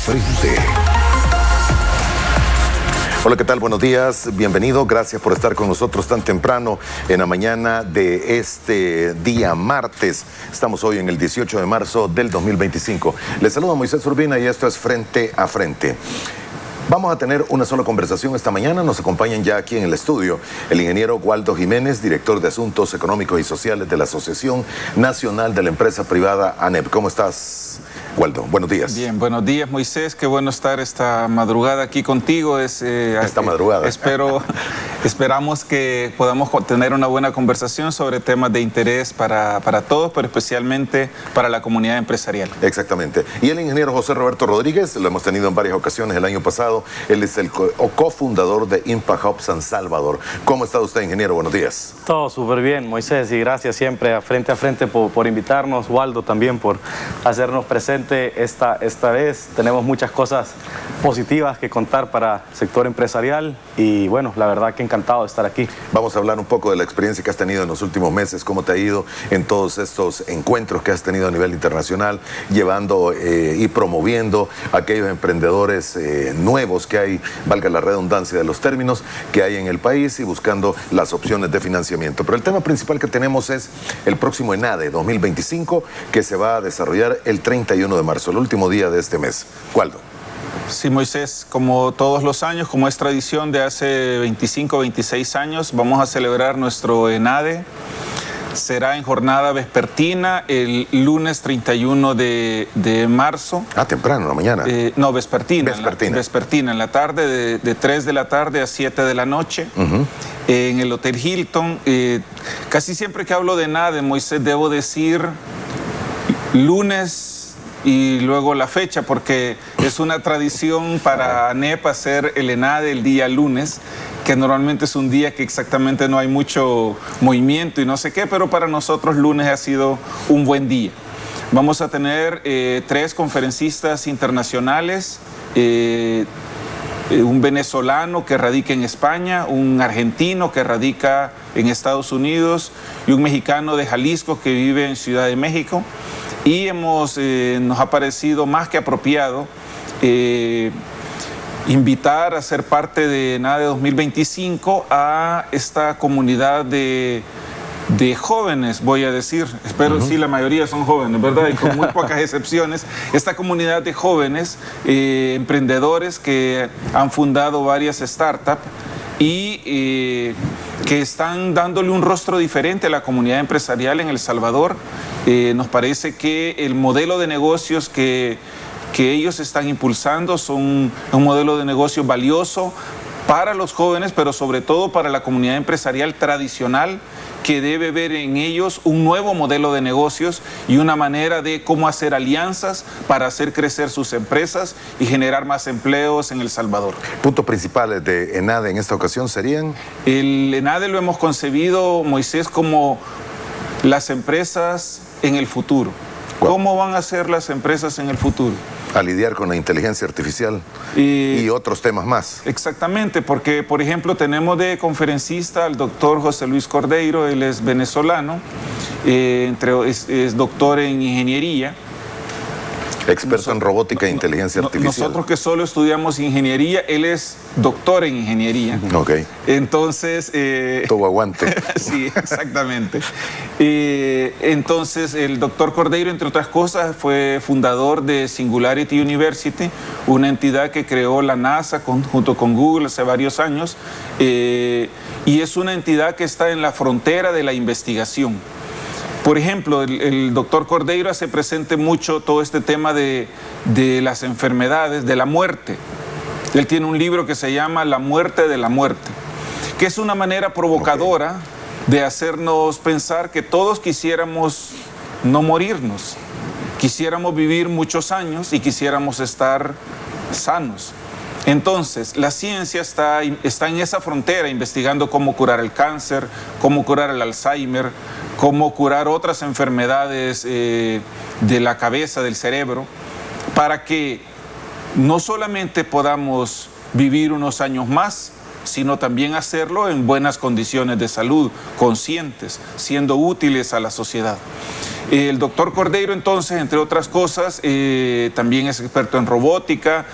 frente. Hola, ¿qué tal? Buenos días, bienvenido. Gracias por estar con nosotros tan temprano en la mañana de este día martes. Estamos hoy en el 18 de marzo del 2025. Les saluda Moisés Urbina y esto es Frente a Frente. Vamos a tener una sola conversación esta mañana. Nos acompañan ya aquí en el estudio el ingeniero Waldo Jiménez, director de Asuntos Económicos y Sociales de la Asociación Nacional de la Empresa Privada ANEP. ¿Cómo estás, Waldo? Buenos días. Bien, buenos días, Moisés. Qué bueno estar esta madrugada aquí contigo. Esta madrugada. Esperamos que podamos tener una buena conversación sobre temas de interés para todos, pero especialmente para la comunidad empresarial. Exactamente. Y el ingeniero José Roberto Rodríguez, lo hemos tenido en varias ocasiones el año pasado. Él es el cofundador de Impact Hub San Salvador. ¿Cómo está usted, ingeniero? Buenos días. Todo súper bien, Moisés, y gracias siempre a Frente por invitarnos. Waldo también por hacernos presente esta vez. Tenemos muchas cosas positivas que contar para el sector empresarial y bueno, la verdad que encantado de estar aquí. Vamos a hablar un poco de la experiencia que has tenido en los últimos meses, cómo te ha ido en todos estos encuentros que has tenido a nivel internacional, llevando y promoviendo a aquellos emprendedores nuevos que hay, valga la redundancia de los términos, que hay en el país y buscando las opciones de financiamiento. Pero el tema principal que tenemos es el próximo ENADE 2025 que se va a desarrollar el 31 de marzo, el último día de este mes. Waldo. Sí, Moisés, como todos los años, como es tradición de hace 25, 26 años, vamos a celebrar nuestro ENADE. Será en jornada vespertina el lunes 31 de marzo. Ah, temprano, en la mañana. No, vespertina. Vespertina, en la tarde, de 3 de la tarde a 7 de la noche. En el Hotel Hilton. Casi siempre que hablo de ENADE, Moisés, debo decir lunes y luego la fecha, porque es una tradición para ANEP hacer el ENADE el día lunes, que normalmente es un día que exactamente no hay mucho movimiento y no sé qué, pero para nosotros lunes ha sido un buen día. Vamos a tener 3 conferencistas internacionales, un venezolano que radica en España, un argentino que radica en Estados Unidos y un mexicano de Jalisco que vive en Ciudad de México. Y nos ha parecido más que apropiado invitar a ser parte de ENADE 2025 a esta comunidad de jóvenes, voy a decir. Espero sí, la mayoría son jóvenes, ¿verdad? Y con muy pocas excepciones. Esta comunidad de jóvenes emprendedores que han fundado varias startups y que están dándole un rostro diferente a la comunidad empresarial en El Salvador. Nos parece que el modelo de negocios que ellos están impulsando son un modelo de negocio valioso para los jóvenes, pero sobre todo para la comunidad empresarial tradicional, que debe ver en ellos un nuevo modelo de negocios y una manera de cómo hacer alianzas para hacer crecer sus empresas y generar más empleos en El Salvador. ¿Puntos principales de ENADE en esta ocasión serían? El ENADE lo hemos concebido, Moisés, como las empresas en el futuro. ¿Cómo van a ser las empresas en el futuro? A lidiar con la inteligencia artificial y otros temas más. Exactamente, porque por ejemplo tenemos de conferencista al doctor José Luis Cordeiro. Él es venezolano, es doctor en ingeniería. Experto en robótica e inteligencia artificial. Nosotros que solo estudiamos ingeniería, él es doctor en ingeniería. Ok. Entonces... Todo aguante. Sí, exactamente. Entonces, el doctor Cordeiro, entre otras cosas, fue fundador de Singularity University, una entidad que creó la NASA junto con Google hace varios años, y es una entidad que está en la frontera de la investigación. Por ejemplo, el doctor Cordeiro hace presente mucho todo este tema de las enfermedades, de la muerte. Él tiene un libro que se llama La muerte de la muerte, que es una manera provocadora de hacernos pensar que todos quisiéramos no morirnos, quisiéramos vivir muchos años y quisiéramos estar sanos. Entonces, la ciencia está en esa frontera, investigando cómo curar el cáncer, cómo curar el Alzheimer, cómo curar otras enfermedades de la cabeza, del cerebro, para que no solamente podamos vivir unos años más, sino también hacerlo en buenas condiciones de salud, conscientes, siendo útiles a la sociedad. El doctor Cordeiro, entonces, entre otras cosas, también es experto en robótica,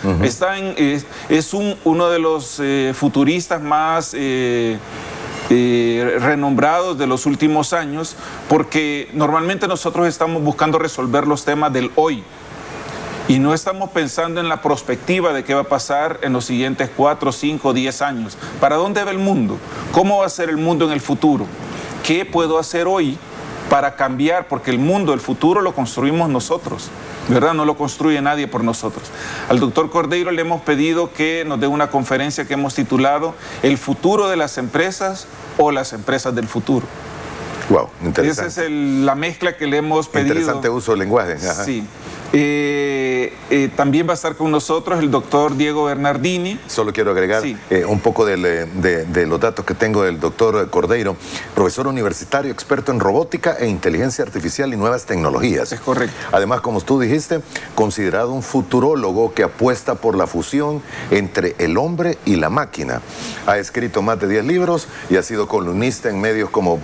es uno de los futuristas más renombrados de los últimos años, porque normalmente nosotros estamos buscando resolver los temas del hoy y no estamos pensando en la perspectiva de qué va a pasar en los siguientes 4, 5, 10 años. ¿Para dónde va el mundo? ¿Cómo va a ser el mundo en el futuro? ¿Qué puedo hacer hoy para cambiar? Porque el mundo, el futuro lo construimos nosotros, ¿verdad? No lo construye nadie por nosotros. Al doctor Cordeiro le hemos pedido que nos dé una conferencia que hemos titulado El futuro de las empresas o las empresas del futuro. Wow, interesante. Esa es la mezcla que le hemos pedido. Interesante uso del lenguaje. Ajá. Sí. También va a estar con nosotros el doctor Diego Bernardini. Solo quiero agregar un poco de los datos que tengo del doctor Cordeiro, profesor universitario, experto en robótica e inteligencia artificial y nuevas tecnologías. Es correcto. Además, como tú dijiste, considerado un futurólogo que apuesta por la fusión entre el hombre y la máquina. Ha escrito más de 10 libros y ha sido columnista en medios como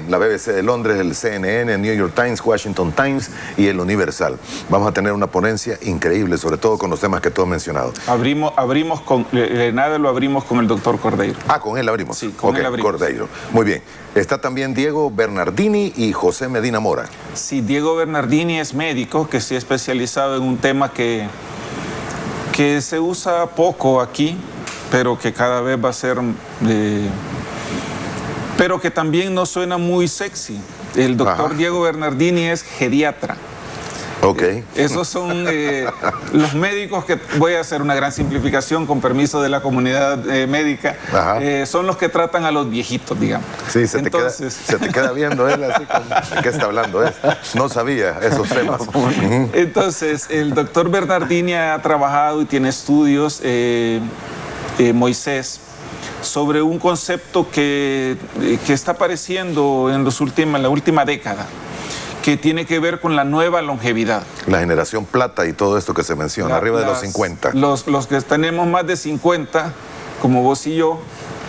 la BBC de Londres, el CNN, el New York Times, Washington Times y el Universal. Vamos a tener una ponencia increíble, sobre todo con los temas que tú has mencionado. Abrimos con el doctor Cordeiro. Ah, con él abrimos. Sí, con él abrimos. Cordeiro. Muy bien. Está también Diego Bernardini y José Medina Mora. Sí, Diego Bernardini es médico que se ha especializado en un tema que se usa poco aquí, pero que cada vez va a ser... pero que también no suena muy sexy. El doctor Diego Bernardini es geriatra. Ok. Esos son los médicos que, voy a hacer una gran simplificación con permiso de la comunidad médica, son los que tratan a los viejitos, digamos. Sí, se te queda viendo él así como, ¿de qué está hablando él? No sabía esos temas. Entonces, el doctor Bernardini ha trabajado y tiene estudios, Moisés, sobre un concepto que está apareciendo en la última década, que tiene que ver con la nueva longevidad. La generación plata y todo esto que se menciona, arriba de los 50. Los que tenemos más de 50, como vos y yo,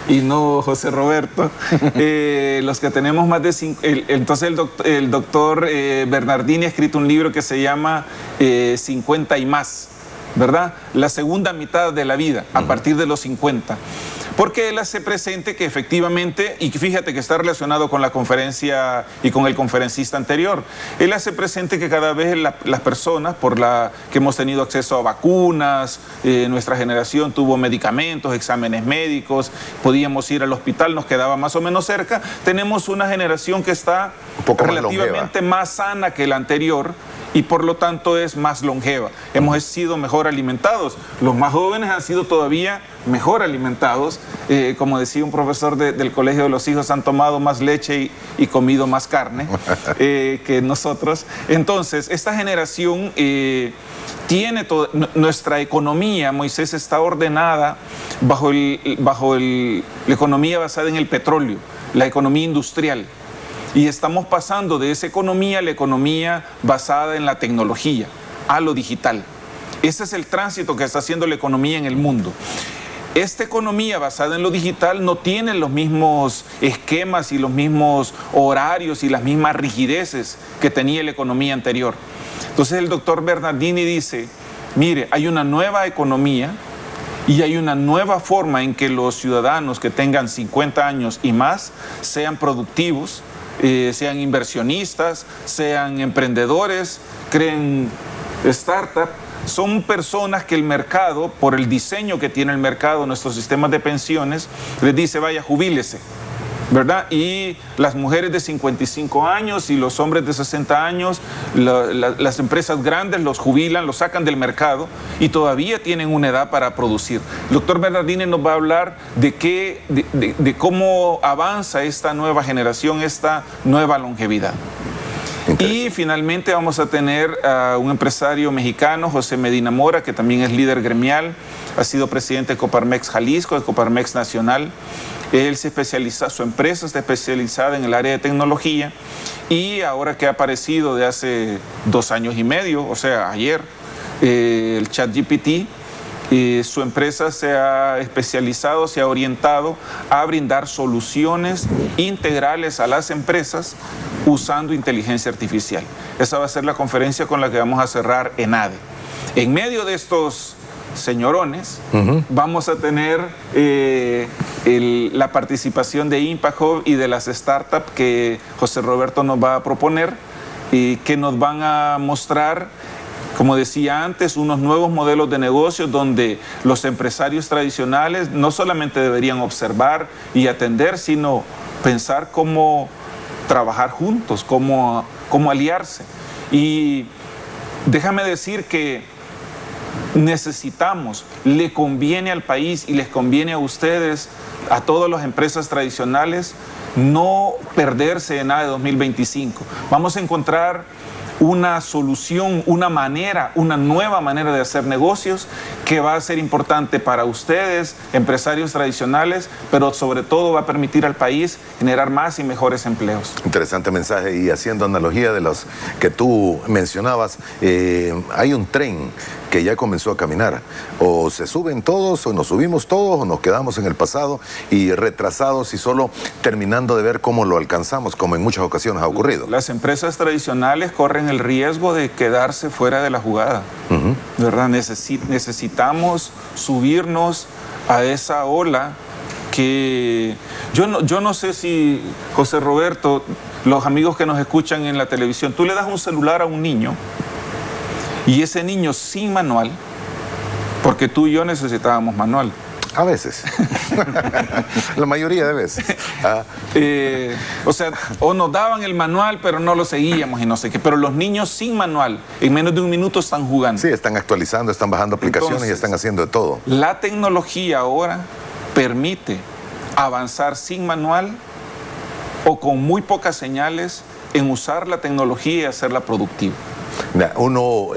y no José Roberto, los que tenemos más de 50, entonces el doctor Bernardini ha escrito un libro que se llama 50 y más, ¿verdad? La segunda mitad de la vida, a partir de los 50. Porque él hace presente que efectivamente, y fíjate que está relacionado con la conferencia y con el conferencista anterior, él hace presente que cada vez las personas, que hemos tenido acceso a vacunas, nuestra generación tuvo medicamentos, exámenes médicos, podíamos ir al hospital, nos quedaba más o menos cerca, tenemos una generación que está relativamente más sana que la anterior, y por lo tanto es más longeva. Hemos sido mejor alimentados. Los más jóvenes han sido todavía mejor alimentados. Como decía un profesor del Colegio de los Hijos, han tomado más leche y comido más carne que nosotros. Entonces, esta generación tiene nuestra economía, Moisés, está ordenada bajo la economía basada en el petróleo, la economía industrial. Y estamos pasando de esa economía a la economía basada en la tecnología, a lo digital. Ese es el tránsito que está haciendo la economía en el mundo. Esta economía basada en lo digital no tiene los mismos esquemas y los mismos horarios y las mismas rigideces que tenía la economía anterior. Entonces el doctor Bernardini dice, mire, hay una nueva economía y hay una nueva forma en que los ciudadanos que tengan 50 años y más sean productivos, sean inversionistas, sean emprendedores, creen startups. Son personas que el mercado, por el diseño que tiene el mercado, nuestros sistemas de pensiones, les dice, vaya, jubílese, ¿verdad? Y las mujeres de 55 años y los hombres de 60 años, las empresas grandes los jubilan, los sacan del mercado y todavía tienen una edad para producir. El doctor Bernardini nos va a hablar de cómo avanza esta nueva generación, esta nueva longevidad. Y finalmente vamos a tener a un empresario mexicano, José Medina Mora, que también es líder gremial, ha sido presidente de Coparmex Jalisco, de Coparmex Nacional. Él su empresa está especializada en el área de tecnología y ahora que ha aparecido de hace 2 años y medio, o sea, ayer, el ChatGPT, su empresa se ha especializado, se ha orientado a brindar soluciones integrales a las empresas usando inteligencia artificial. Esa va a ser la conferencia con la que vamos a cerrar ENADE. En medio de estos señorones, vamos a tener la participación de Impact Hub y de las startups que José Roberto nos va a proponer y que nos van a mostrar, como decía antes, unos nuevos modelos de negocios donde los empresarios tradicionales no solamente deberían observar y atender, sino pensar cómo trabajar juntos, cómo aliarse. Y déjame decir que necesitamos, le conviene al país y les conviene a ustedes, a todas las empresas tradicionales, no perderse en nada de 2025. Vamos a encontrar una solución, una nueva manera de hacer negocios que va a ser importante para ustedes, empresarios tradicionales, pero sobre todo va a permitir al país generar más y mejores empleos. Interesante mensaje, y haciendo analogía de los que tú mencionabas, hay un tren que ya comenzó a caminar. O se suben todos, o nos subimos todos, o nos quedamos en el pasado y retrasados y solo terminando de ver cómo lo alcanzamos, como en muchas ocasiones ha ocurrido. Las empresas tradicionales corren el riesgo de quedarse fuera de la jugada, ¿verdad? Necesitamos subirnos a esa ola que yo no sé si, José Roberto, los amigos que nos escuchan en la televisión, tú le das un celular a un niño y ese niño sin manual, porque tú y yo necesitábamos manual. A veces. La mayoría de veces. O sea, o nos daban el manual, pero no lo seguíamos y no sé qué. Pero los niños sin manual, en menos de un minuto están jugando. Sí, están actualizando, están bajando aplicaciones. Entonces, y están haciendo de todo. La tecnología ahora permite avanzar sin manual o con muy pocas señales en usar la tecnología y hacerla productiva. Uno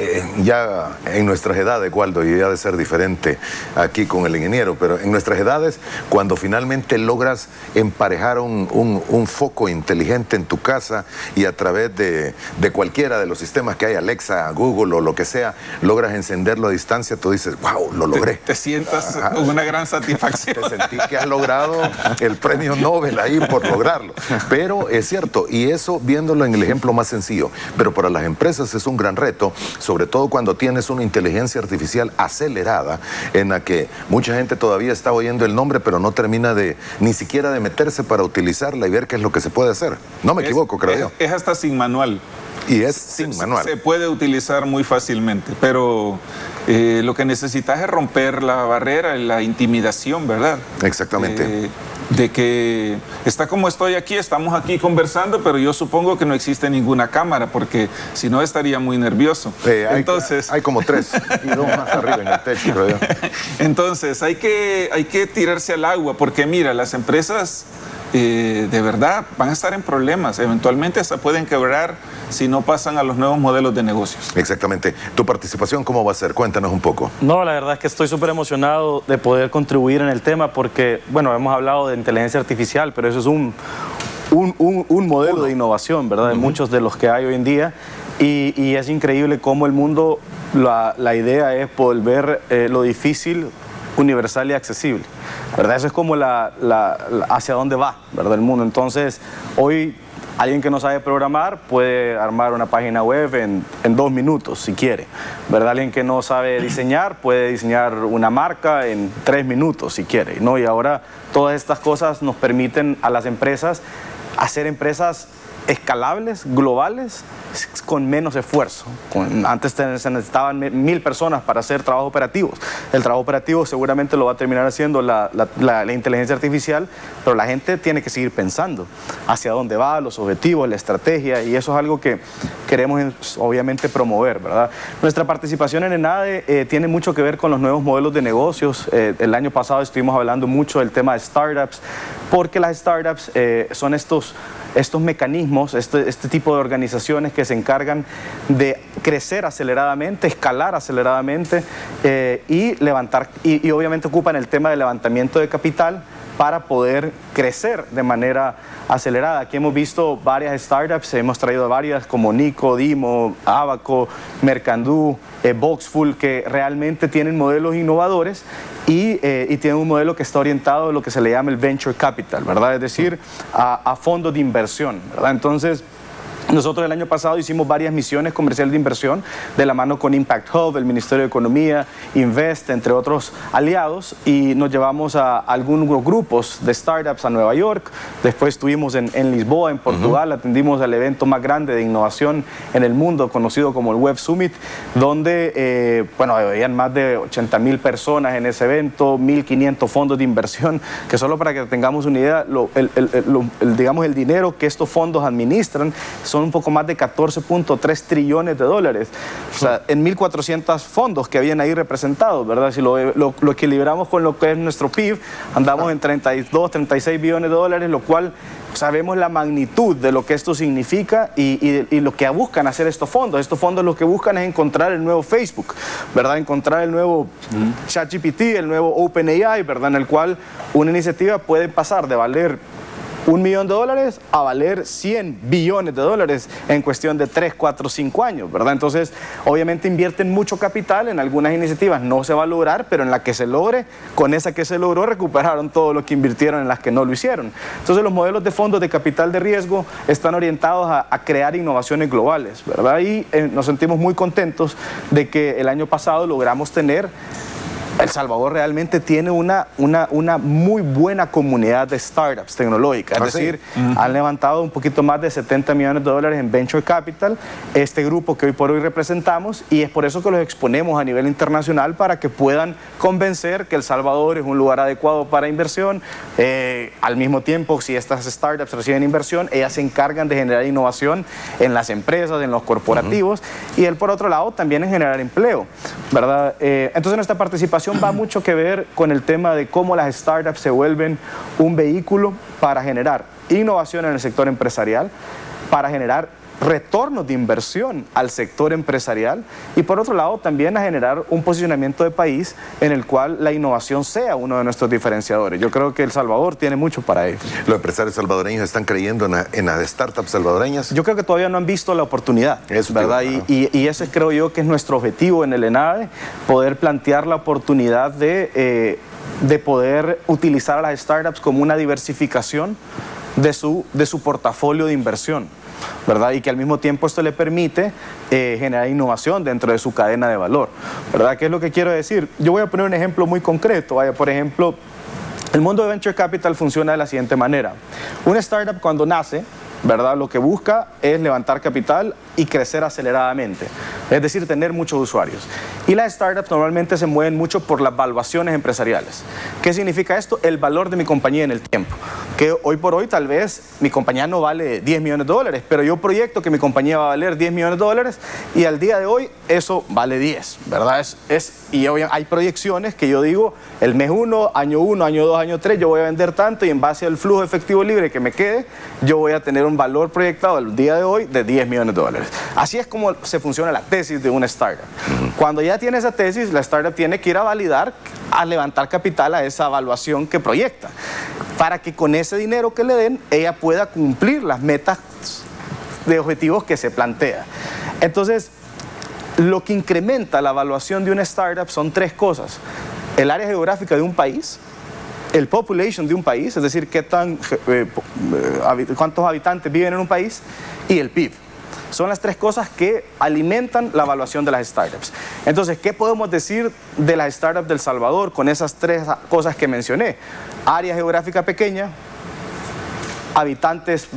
ya en nuestras edades, Waldo, y ha de ser diferente aquí con el ingeniero, pero en nuestras edades, cuando finalmente logras emparejar un foco inteligente en tu casa y a través de cualquiera de los sistemas que hay, Alexa, Google o lo que sea, logras encenderlo a distancia, tú dices, wow, lo logré. Te sientas con una gran satisfacción. Te sentís que has logrado el premio Nobel ahí por lograrlo. Pero es cierto, y eso viéndolo en el ejemplo más sencillo, pero para las empresas es un gran reto, sobre todo cuando tienes una inteligencia artificial acelerada en la que mucha gente todavía está oyendo el nombre, pero no termina ni siquiera de meterse para utilizarla y ver qué es lo que se puede hacer. No me equivoco, creo yo. Es hasta sin manual. Y es sin manual. Se puede utilizar muy fácilmente, pero lo que necesitas es romper la barrera, la intimidación, ¿verdad? Exactamente. De que está como estoy aquí, estamos aquí conversando, pero yo supongo que no existe ninguna cámara, porque si no estaría muy nervioso. Entonces, hay como 3 y 2 más arriba en el techo, creo yo. Entonces, hay que tirarse al agua, porque mira, las empresas de verdad van a estar en problemas, eventualmente hasta pueden quebrar si no pasan a los nuevos modelos de negocios. Exactamente. ¿Tu participación cómo va a ser? Cuéntanos un poco. No, la verdad es que estoy súper emocionado de poder contribuir en el tema porque, bueno, hemos hablado de inteligencia artificial, pero eso es un modelo de innovación, ¿verdad? De muchos de los que hay hoy en día. Y es increíble cómo el mundo, la idea es volver lo difícil universal y accesible, ¿verdad? Eso es como hacia dónde va, ¿verdad? El mundo. Entonces, hoy alguien que no sabe programar puede armar una página web en 2 minutos, si quiere, ¿verdad? Alguien que no sabe diseñar puede diseñar una marca en 3 minutos, si quiere, ¿no? Y ahora todas estas cosas nos permiten a las empresas hacer empresas escalables, globales, con menos esfuerzo. Antes se necesitaban 1000 personas para hacer trabajos operativos. El trabajo operativo seguramente lo va a terminar haciendo la inteligencia artificial, pero la gente tiene que seguir pensando hacia dónde va, los objetivos, la estrategia, y eso es algo que queremos obviamente promover, ¿verdad? Nuestra participación en ENADE tiene mucho que ver con los nuevos modelos de negocios. El año pasado estuvimos hablando mucho del tema de startups, porque las startups son estos mecanismos, este tipo de organizaciones que se encargan de crecer aceleradamente, escalar aceleradamente y levantar, y obviamente ocupan el tema de levantamiento de capital para poder crecer de manera acelerada. Aquí hemos visto varias startups, hemos traído varias como Nico, Dimo, Abaco, Mercandú, Boxful, que realmente tienen modelos innovadores y tienen un modelo que está orientado a lo que se le llama el venture capital, ¿verdad? Es decir, a fondos de inversión, ¿verdad? Entonces, Nosotros el año pasado hicimos varias misiones comerciales de inversión de la mano con Impact Hub, el Ministerio de Economía, Invest, entre otros aliados, y nos llevamos a algunos grupos de startups a Nueva York. Después estuvimos en Lisboa, en Portugal, atendimos al evento más grande de innovación en el mundo, conocido como el Web Summit, donde habían más de 80,000 personas en ese evento, 1.500 fondos de inversión, que solo para que tengamos una idea, digamos el dinero que estos fondos administran son un poco más de 14.3 trillones de dólares. O sea, en 1.400 fondos que habían ahí representados, ¿verdad? Si lo equilibramos con lo que es nuestro PIB, andamos en 32, 36 billones de dólares, lo cual sabemos la magnitud de lo que esto significa y lo que buscan hacer estos fondos. Estos fondos lo que buscan es encontrar el nuevo Facebook, ¿verdad? Encontrar el nuevo ChatGPT, el nuevo OpenAI, ¿verdad? En el cual una iniciativa puede pasar de valer $1 millón a valer 100 billones de dólares en cuestión de 3, 4, 5 años, ¿verdad? Entonces, obviamente invierten mucho capital en algunas iniciativas, no se va a lograr, pero en la que se logre, con esa que se logró, recuperaron todo lo que invirtieron en las que no lo hicieron. Entonces, los modelos de fondos de capital de riesgo están orientados a crear innovaciones globales, ¿verdad? Y nos sentimos muy contentos de que el año pasado logramos tener... El Salvador realmente tiene una muy buena comunidad de startups tecnológicas, es decir, han levantado un poquito más de 70 millones de dólares en Venture Capital, este grupo que hoy por hoy representamos, y es por eso que los exponemos a nivel internacional para que puedan convencer que El Salvador es un lugar adecuado para inversión. Al mismo tiempo, si estas startups reciben inversión, ellas se encargan de generar innovación en las empresas, en los corporativos, y por otro lado también en generar empleo, ¿verdad? Entonces nuestra participación va mucho que ver con el tema de cómo las startups se vuelven un vehículo para generar innovación en el sector empresarial, para generar retornos de inversión al sector empresarial y por otro lado también a generar un posicionamiento de país en el cual la innovación sea uno de nuestros diferenciadores. Yo creo que El Salvador tiene mucho para ello. ¿Los empresarios salvadoreños están creyendo en las startups salvadoreñas? Yo creo que todavía no han visto la oportunidad, eso, ¿verdad? Y ese creo yo que es nuestro objetivo en el ENADE, poder plantear la oportunidad de poder utilizar a las startups como una diversificación de su portafolio de inversión, ¿verdad? Y que al mismo tiempo esto le permite generar innovación dentro de su cadena de valor, ¿verdad? ¿Qué es lo que quiero decir? Yo voy a poner un ejemplo muy concreto. Por ejemplo, el mundo de Venture Capital funciona de la siguiente manera. Una startup cuando nace, ¿verdad? Lo que busca es levantar capital y crecer aceleradamente, es decir, tener muchos usuarios. Y las startups normalmente se mueven mucho por las valuaciones empresariales. ¿Qué significa esto? El valor de mi compañía en el tiempo. Que hoy por hoy tal vez mi compañía no vale 10 millones de dólares, pero yo proyecto que mi compañía va a valer 10 millones de dólares y al día de hoy eso vale 10, ¿verdad? Y hoy hay proyecciones que yo digo, el mes 1, año 2, año 3, yo voy a vender tanto y en base al flujo efectivo libre que me quede, yo voy a tener un valor proyectado al día de hoy de 10 millones de dólares. Así es como se funciona la tesis de una startup. Cuando ya tiene esa tesis, la startup tiene que ir a validar, a levantar capital a esa evaluación que proyecta, para que con ese dinero que le den, ella pueda cumplir las metas de objetivos que se plantea. Entonces, lo que incrementa la evaluación de una startup son 3 cosas: el área geográfica de un país, el population de un país, es decir, cuántos habitantes viven en un país, y el PIB. Son las 3 cosas que alimentan la evaluación de las startups. Entonces, ¿qué podemos decir de las startups del Salvador con esas 3 cosas que mencioné? Área geográfica pequeña, habitantes,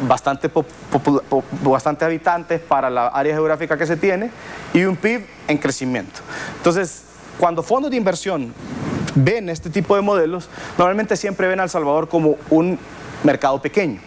bastante habitantes para la área geográfica que se tiene, y un PIB en crecimiento. Entonces, cuando fondos de inversión ven este tipo de modelos, normalmente siempre ven a El Salvador como un mercado pequeño.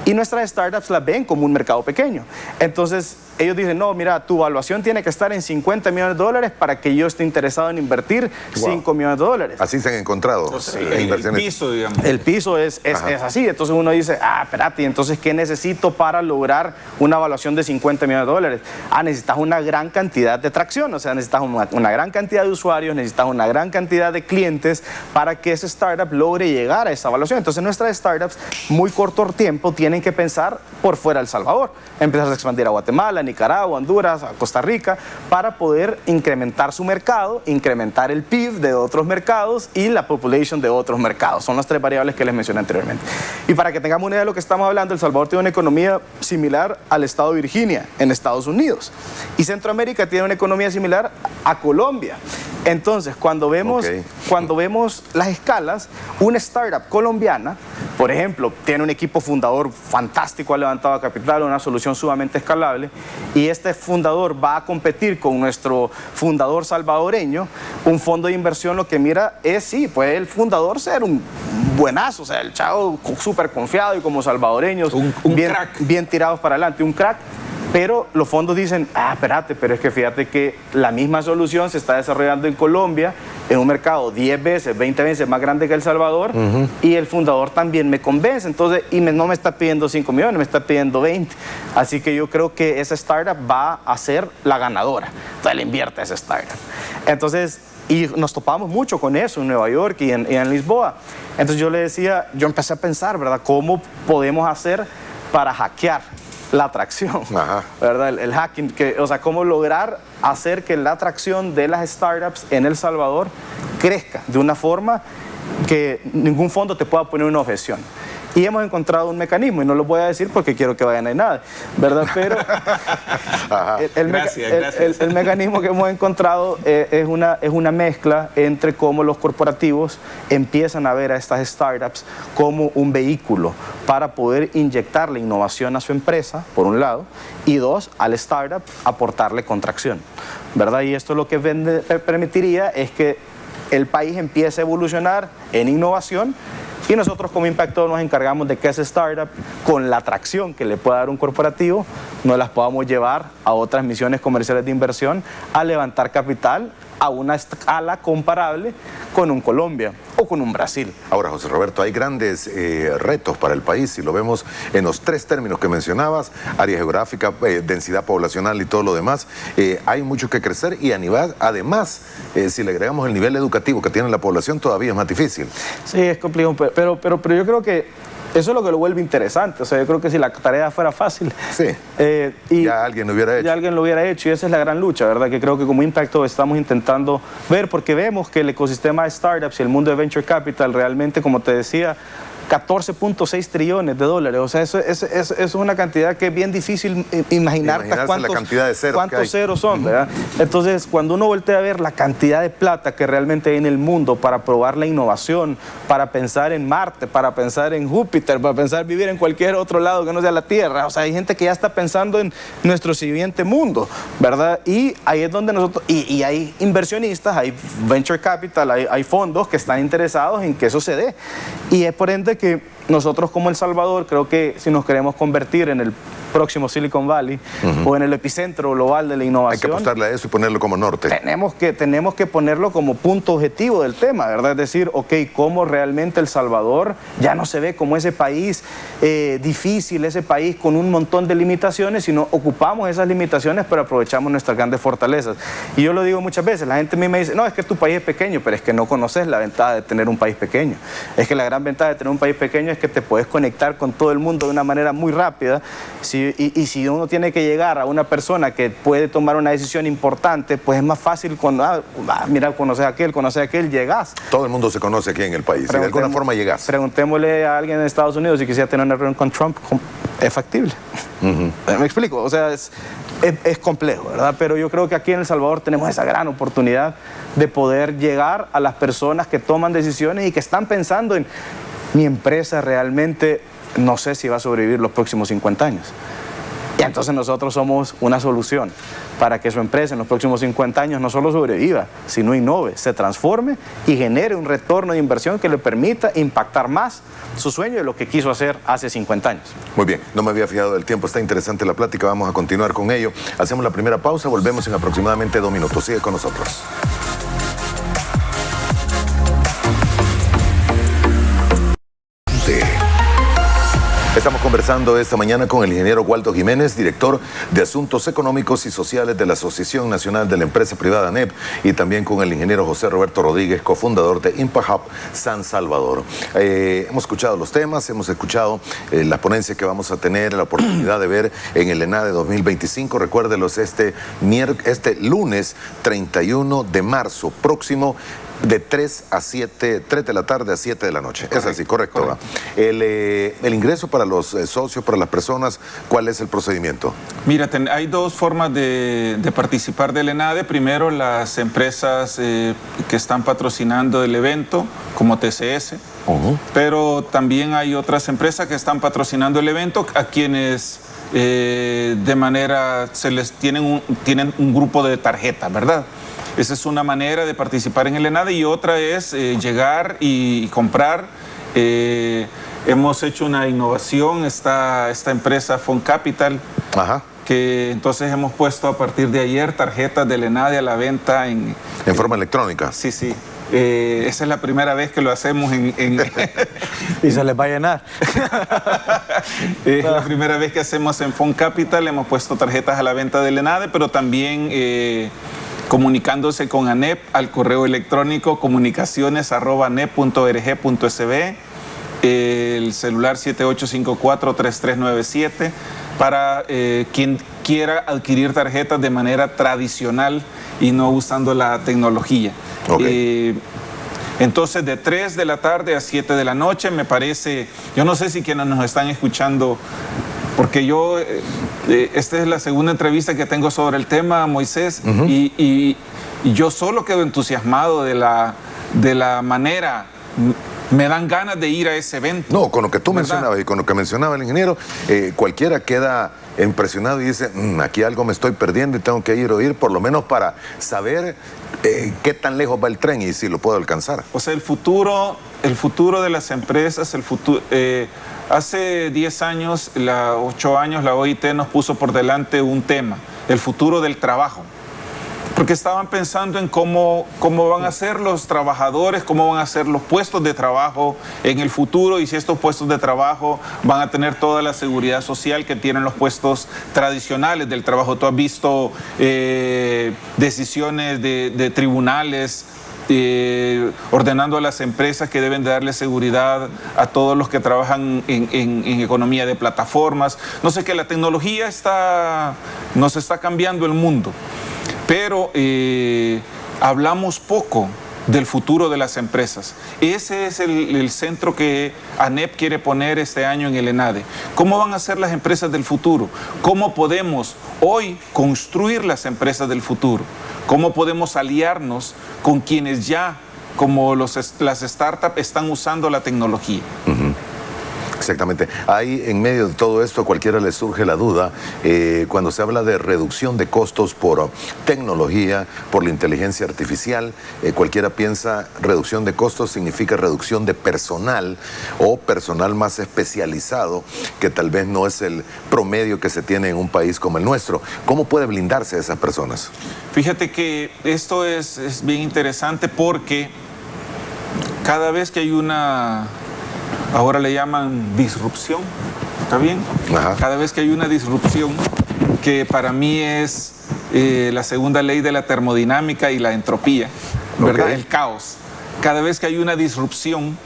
Y nuestras startups las ven como un mercado pequeño. Entonces, ellos dicen, no, mira, tu evaluación tiene que estar en 50 millones de dólares para que yo esté interesado en invertir 5 millones de dólares. Así se han encontrado inversiones. El piso, digamos. El piso es así. Entonces uno dice, espérate, entonces, ¿qué necesito para lograr una evaluación de 50 millones de dólares? Necesitas una gran cantidad de tracción, o sea, necesitas una gran cantidad de usuarios, necesitas una gran cantidad de clientes para que ese startup logre llegar a esa evaluación. Entonces nuestras startups, muy corto tiempo, tienen tienen que pensar por fuera de El Salvador, empezar a expandir a Guatemala, Nicaragua, Honduras, a Costa Rica, para poder incrementar su mercado, incrementar el PIB de otros mercados y la population de otros mercados. Son las tres variables que les mencioné anteriormente. Y para que tengamos una idea de lo que estamos hablando, El Salvador tiene una economía similar al estado de Virginia en Estados Unidos, y Centroamérica tiene una economía similar a Colombia. Entonces, cuando vemos las escalas, una startup colombiana, por ejemplo, tiene un equipo fundador fantástico, ha levantado capital, una solución sumamente escalable, y este fundador va a competir con nuestro fundador salvadoreño. Un fondo de inversión lo que mira es, sí, puede el fundador ser un buenazo, o sea, el chavo súper confiado y como salvadoreños, un crack, bien tirados para adelante, un crack. Pero los fondos dicen, espérate, pero es que fíjate que la misma solución se está desarrollando en Colombia, en un mercado 10 veces, 20 veces más grande que El Salvador, y el fundador también me convence, entonces, no me está pidiendo 5 millones, me está pidiendo 20. Así que yo creo que esa startup va a ser la ganadora. Entonces, le invierte a esa startup. Entonces, y nos topamos mucho con eso en Nueva York y en Lisboa. Entonces yo le decía, yo empecé a pensar, ¿verdad?, cómo podemos hacer para hackear la atracción, ¿verdad? El hacking, o sea, cómo lograr hacer que la atracción de las startups en El Salvador crezca de una forma que ningún fondo te pueda poner una objeción. Y hemos encontrado un mecanismo, y no lo voy a decir porque quiero que vayan a nada, ¿verdad? Pero el mecanismo que hemos encontrado es una mezcla entre cómo los corporativos empiezan a ver a estas startups como un vehículo para poder inyectarle innovación a su empresa, por un lado, y dos, al startup aportarle contracción, ¿verdad? Y esto lo que permitiría es que el país empiece a evolucionar en innovación, y nosotros como Impacto nos encargamos de que esa startup, con la atracción que le pueda dar un corporativo, nos las podamos llevar a otras misiones comerciales de inversión a levantar capital a una escala comparable con un Colombia o con un Brasil. Ahora, José Roberto, hay grandes retos para el país, si lo vemos en los tres términos que mencionabas: área geográfica, densidad poblacional y todo lo demás. Hay mucho que crecer, y además, si le agregamos el nivel educativo que tiene la población, todavía es más difícil. Sí, es complicado, pero yo creo que eso es lo que lo vuelve interesante. O sea, yo creo que si la tarea fuera fácil, sí, ya alguien lo hubiera hecho. Ya alguien lo hubiera hecho, y esa es la gran lucha, ¿verdad? Que creo que como Impacto estamos intentando ver, porque vemos que el ecosistema de startups y el mundo de venture capital realmente, como te decía, 14.6 trillones de dólares. O sea, eso es una cantidad que es bien difícil imaginar cuántos ceros son, ¿verdad? Entonces, cuando uno voltea a ver la cantidad de plata que realmente hay en el mundo para probar la innovación, para pensar en Marte, para pensar en Júpiter, para pensar vivir en cualquier otro lado que no sea la Tierra. O sea, hay gente que ya está pensando en nuestro siguiente mundo, ¿verdad? Y ahí es donde nosotros, y hay inversionistas, hay venture capital, hay fondos que están interesados en que eso se dé. Y es por ende que nosotros como El Salvador, creo que si nos queremos convertir en el próximo Silicon Valley o en el epicentro global de la innovación, hay que apostarle a eso y ponerlo como norte. Tenemos que ponerlo como punto objetivo del tema, ¿verdad? Es decir, ok, cómo realmente El Salvador ya no se ve como ese país difícil, ese país con un montón de limitaciones, sino ocupamos esas limitaciones pero aprovechamos nuestras grandes fortalezas. Y yo lo digo muchas veces, la gente a mí me dice, no, es que tu país es pequeño, pero es que no conoces la ventaja de tener un país pequeño. Es que la gran ventaja de tener un país pequeño es que te puedes conectar con todo el mundo de una manera muy rápida. Y si uno tiene que llegar a una persona que puede tomar una decisión importante, pues es más fácil cuando, mira, conoces a aquel, llegas. Todo el mundo se conoce aquí en el país, y de alguna forma llegas. Preguntémosle a alguien en Estados Unidos si quisiera tener una reunión con Trump, es factible. ¿Me explico? O sea, es complejo, ¿verdad? Pero yo creo que aquí en El Salvador tenemos esa gran oportunidad de poder llegar a las personas que toman decisiones y que están pensando en: mi empresa realmente no sé si va a sobrevivir los próximos 50 años. Y entonces nosotros somos una solución para que su empresa en los próximos 50 años no solo sobreviva, sino innove, se transforme y genere un retorno de inversión que le permita impactar más su sueño de lo que quiso hacer hace 50 años. Muy bien, no me había fijado del tiempo, está interesante la plática, vamos a continuar con ello. Hacemos la primera pausa, volvemos en aproximadamente 2 minutos. Sigue con nosotros. Estamos conversando esta mañana con el ingeniero Waldo Jiménez, director de Asuntos Económicos y Sociales de la Asociación Nacional de la Empresa Privada ANEP, y también con el ingeniero José Roberto Rodríguez, cofundador de Impact Hub San Salvador. Hemos escuchado los temas, hemos escuchado la ponencia que vamos a tener la oportunidad de ver en el ENADE 2025. Recuérdelos este lunes 31 de marzo próximo, de 3 de la tarde a 7 de la noche. Correcto. Es así, correcto. El ingreso para los socios, para las personas, ¿cuál es el procedimiento? Mira, hay dos formas de participar del ENADE. Primero, las empresas que están patrocinando el evento, como TCS. Pero también hay otras empresas que están patrocinando el evento, a quienes de manera tienen un grupo de tarjetas, ¿verdad? Esa es una manera de participar en el ENADE, y otra es llegar y comprar. Hemos hecho una innovación, esta empresa Fund Capital, que entonces hemos puesto a partir de ayer tarjetas del ENADE a la venta en forma electrónica. Sí, sí. Esa es la primera vez que lo hacemos y se les va a llenar. Es la primera vez que hacemos en Fund Capital. Hemos puesto tarjetas a la venta del ENADE, pero también comunicándose con ANEP al correo electrónico comunicaciones@anep.org.sb, el celular 7854-3397, para quien quiera adquirir tarjetas de manera tradicional y no usando la tecnología. Entonces, de 3 de la tarde a 7 de la noche, me parece, yo no sé si quienes nos están escuchando, porque yo, esta es la segunda entrevista que tengo sobre el tema, Moisés, y yo solo quedo entusiasmado de la manera, me dan ganas de ir a ese evento. No, con lo que tú mencionabas y con lo que mencionaba el ingeniero, cualquiera queda impresionado y dice, aquí algo me estoy perdiendo y tengo que ir o ir, por lo menos para saber qué tan lejos va el tren y si lo puedo alcanzar. O sea, el futuro de las empresas, hace 10 años, 8 años, la OIT nos puso por delante un tema, el futuro del trabajo. Porque estaban pensando en cómo van a ser los trabajadores, cómo van a ser los puestos de trabajo en el futuro, y si estos puestos de trabajo van a tener toda la seguridad social que tienen los puestos tradicionales del trabajo. Tú has visto decisiones de tribunales ordenando a las empresas que deben de darle seguridad a todos los que trabajan en economía de plataformas. No sé, que la tecnología nos está cambiando el mundo, pero hablamos poco del futuro de las empresas. Ese es el centro que ANEP quiere poner este año en el ENADE. ¿Cómo van a ser las empresas del futuro? ¿Cómo podemos hoy construir las empresas del futuro? ¿Cómo podemos aliarnos con quienes ya, como las startups, están usando la tecnología? Exactamente. Ahí, en medio de todo esto, a cualquiera le surge la duda, cuando se habla de reducción de costos por tecnología, por la inteligencia artificial, cualquiera piensa reducción de costos significa reducción de personal o personal más especializado, que tal vez no es el promedio que se tiene en un país como el nuestro. ¿Cómo puede blindarse a esas personas? Fíjate que esto es bien interesante, porque cada vez que hay ahora le llaman disrupción, ¿está bien? Cada vez que hay una disrupción, que para mí es la segunda ley de la termodinámica y la entropía, ¿verdad? El caos. Cada vez que hay una disrupción,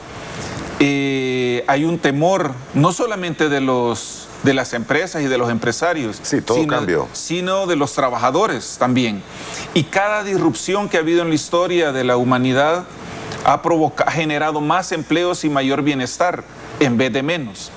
hay un temor, no solamente de las empresas y de los empresarios, sino de los trabajadores también. Y cada disrupción que ha habido en la historia de la humanidad ha generado más empleos y mayor bienestar en vez de menos.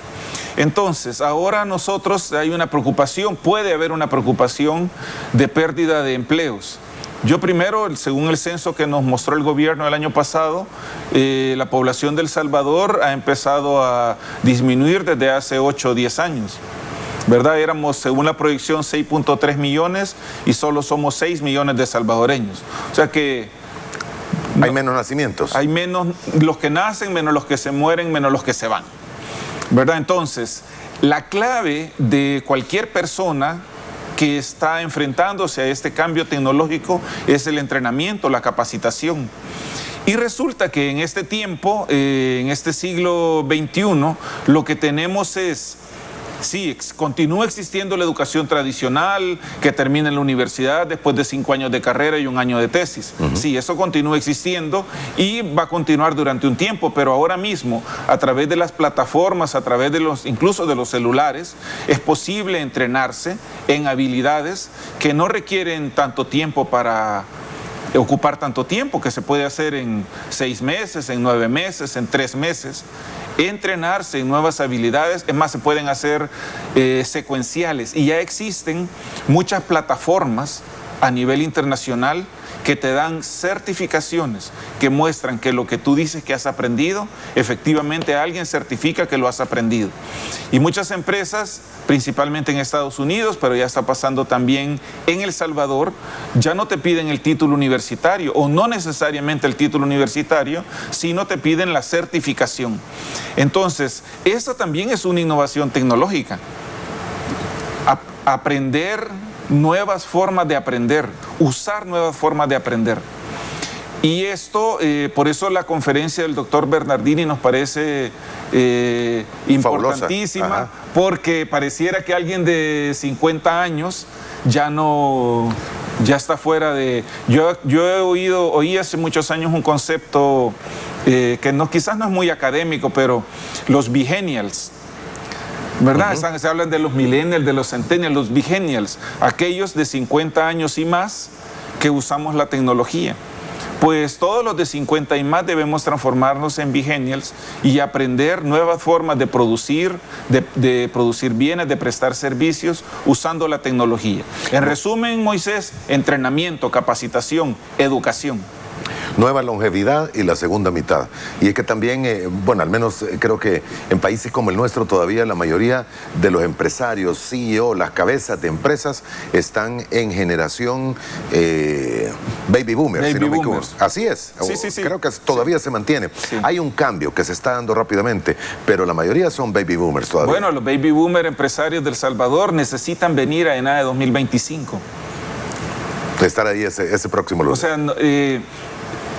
Entonces, ahora hay una preocupación, puede haber una preocupación de pérdida de empleos. Yo primero, según el censo que nos mostró el gobierno el año pasado, la población de El Salvador ha empezado a disminuir desde hace 8 o 10 años. ¿Verdad? Éramos, según la proyección, 6.3 millones y solo somos 6 millones de salvadoreños. O sea que hay menos nacimientos. Hay menos los que nacen, menos los que se mueren, menos los que se van, ¿verdad? Entonces, la clave de cualquier persona que está enfrentándose a este cambio tecnológico es el entrenamiento, la capacitación. Y resulta que en este tiempo, en este siglo XXI, lo que tenemos es Sí, continúa existiendo la educación tradicional que termina en la universidad después de 5 años de carrera y 1 año de tesis. Sí, eso continúa existiendo y va a continuar durante un tiempo, pero ahora mismo, a través de las plataformas, a través de incluso de los celulares, es posible entrenarse en habilidades que no requieren tanto tiempo para ocupar tanto tiempo, que se puede hacer en 6 meses, en 9 meses, en 3 meses. Entrenarse en nuevas habilidades, es más, se pueden hacer secuenciales y ya existen muchas plataformas a nivel internacional que te dan certificaciones que muestran que lo que tú dices que has aprendido, efectivamente alguien certifica que lo has aprendido. Y muchas empresas, principalmente en Estados Unidos, pero ya está pasando también en El Salvador, ya no te piden el título universitario, o no necesariamente el título universitario, sino te piden la certificación. Entonces, esa también es una innovación tecnológica. Aprender nuevas formas de aprender, usar nuevas formas de aprender. Y esto, por eso la conferencia del doctor Bernardini nos parece importantísima, porque pareciera que alguien de 50 años ya está fuera de... Yo oí hace muchos años un concepto que quizás no es muy académico, pero los Biennials, ¿verdad? Se hablan de los millennials, de los centennials, los biennials, aquellos de 50 años y más que usamos la tecnología. Pues todos los de 50 y más debemos transformarnos en biennials y aprender nuevas formas de producir bienes, de prestar servicios usando la tecnología. En resumen, Moisés, entrenamiento, capacitación, educación. Nueva longevidad y la segunda mitad. Y es que también, bueno, al menos creo que en países como el nuestro todavía la mayoría de los empresarios, CEO, las cabezas de empresas están en generación baby boomers. Baby si no me boomers. equivoco. Así es. Sí. Creo que todavía se mantiene. Sí. Hay un cambio que se está dando rápidamente, pero la mayoría son baby boomers todavía. Bueno, los baby boomers empresarios del Salvador necesitan venir a ENADE 2025. Estar ahí ese próximo lunes. O sea,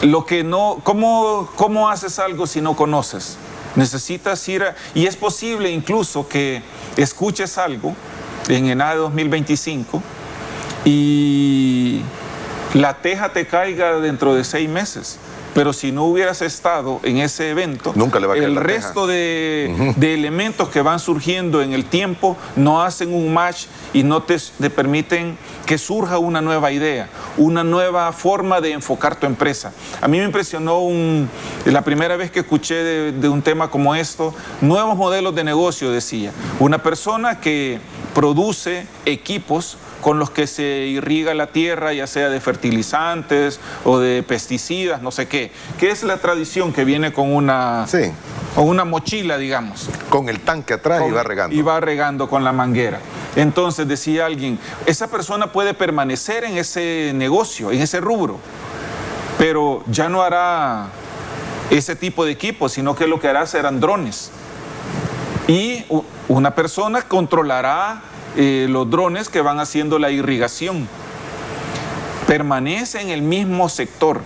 lo que no, ¿cómo haces algo si no conoces? Necesitas ir y es posible incluso que escuches algo en ENADE 2025 y la teja te caiga dentro de 6 meses. Pero si no hubieras estado en ese evento, nunca le va a caer el la teja. resto de elementos que van surgiendo en el tiempo no hacen un match y no te permiten que surja una nueva idea, una nueva forma de enfocar tu empresa. A mí me impresionó la primera vez que escuché de un tema como esto, nuevos modelos de negocio, decía. Una persona que produce equipos con los que se irriga la tierra, ya sea de fertilizantes o de pesticidas, no sé qué, que es la tradición que viene con una mochila, digamos. Con el tanque atrás y va regando. Y va regando con la manguera. Entonces decía alguien, esa persona puede permanecer en ese negocio, en ese rubro, pero ya no hará ese tipo de equipos, sino que lo que hará serán drones. Y una persona controlará los drones que van haciendo la irrigación. Permanece en el mismo sector,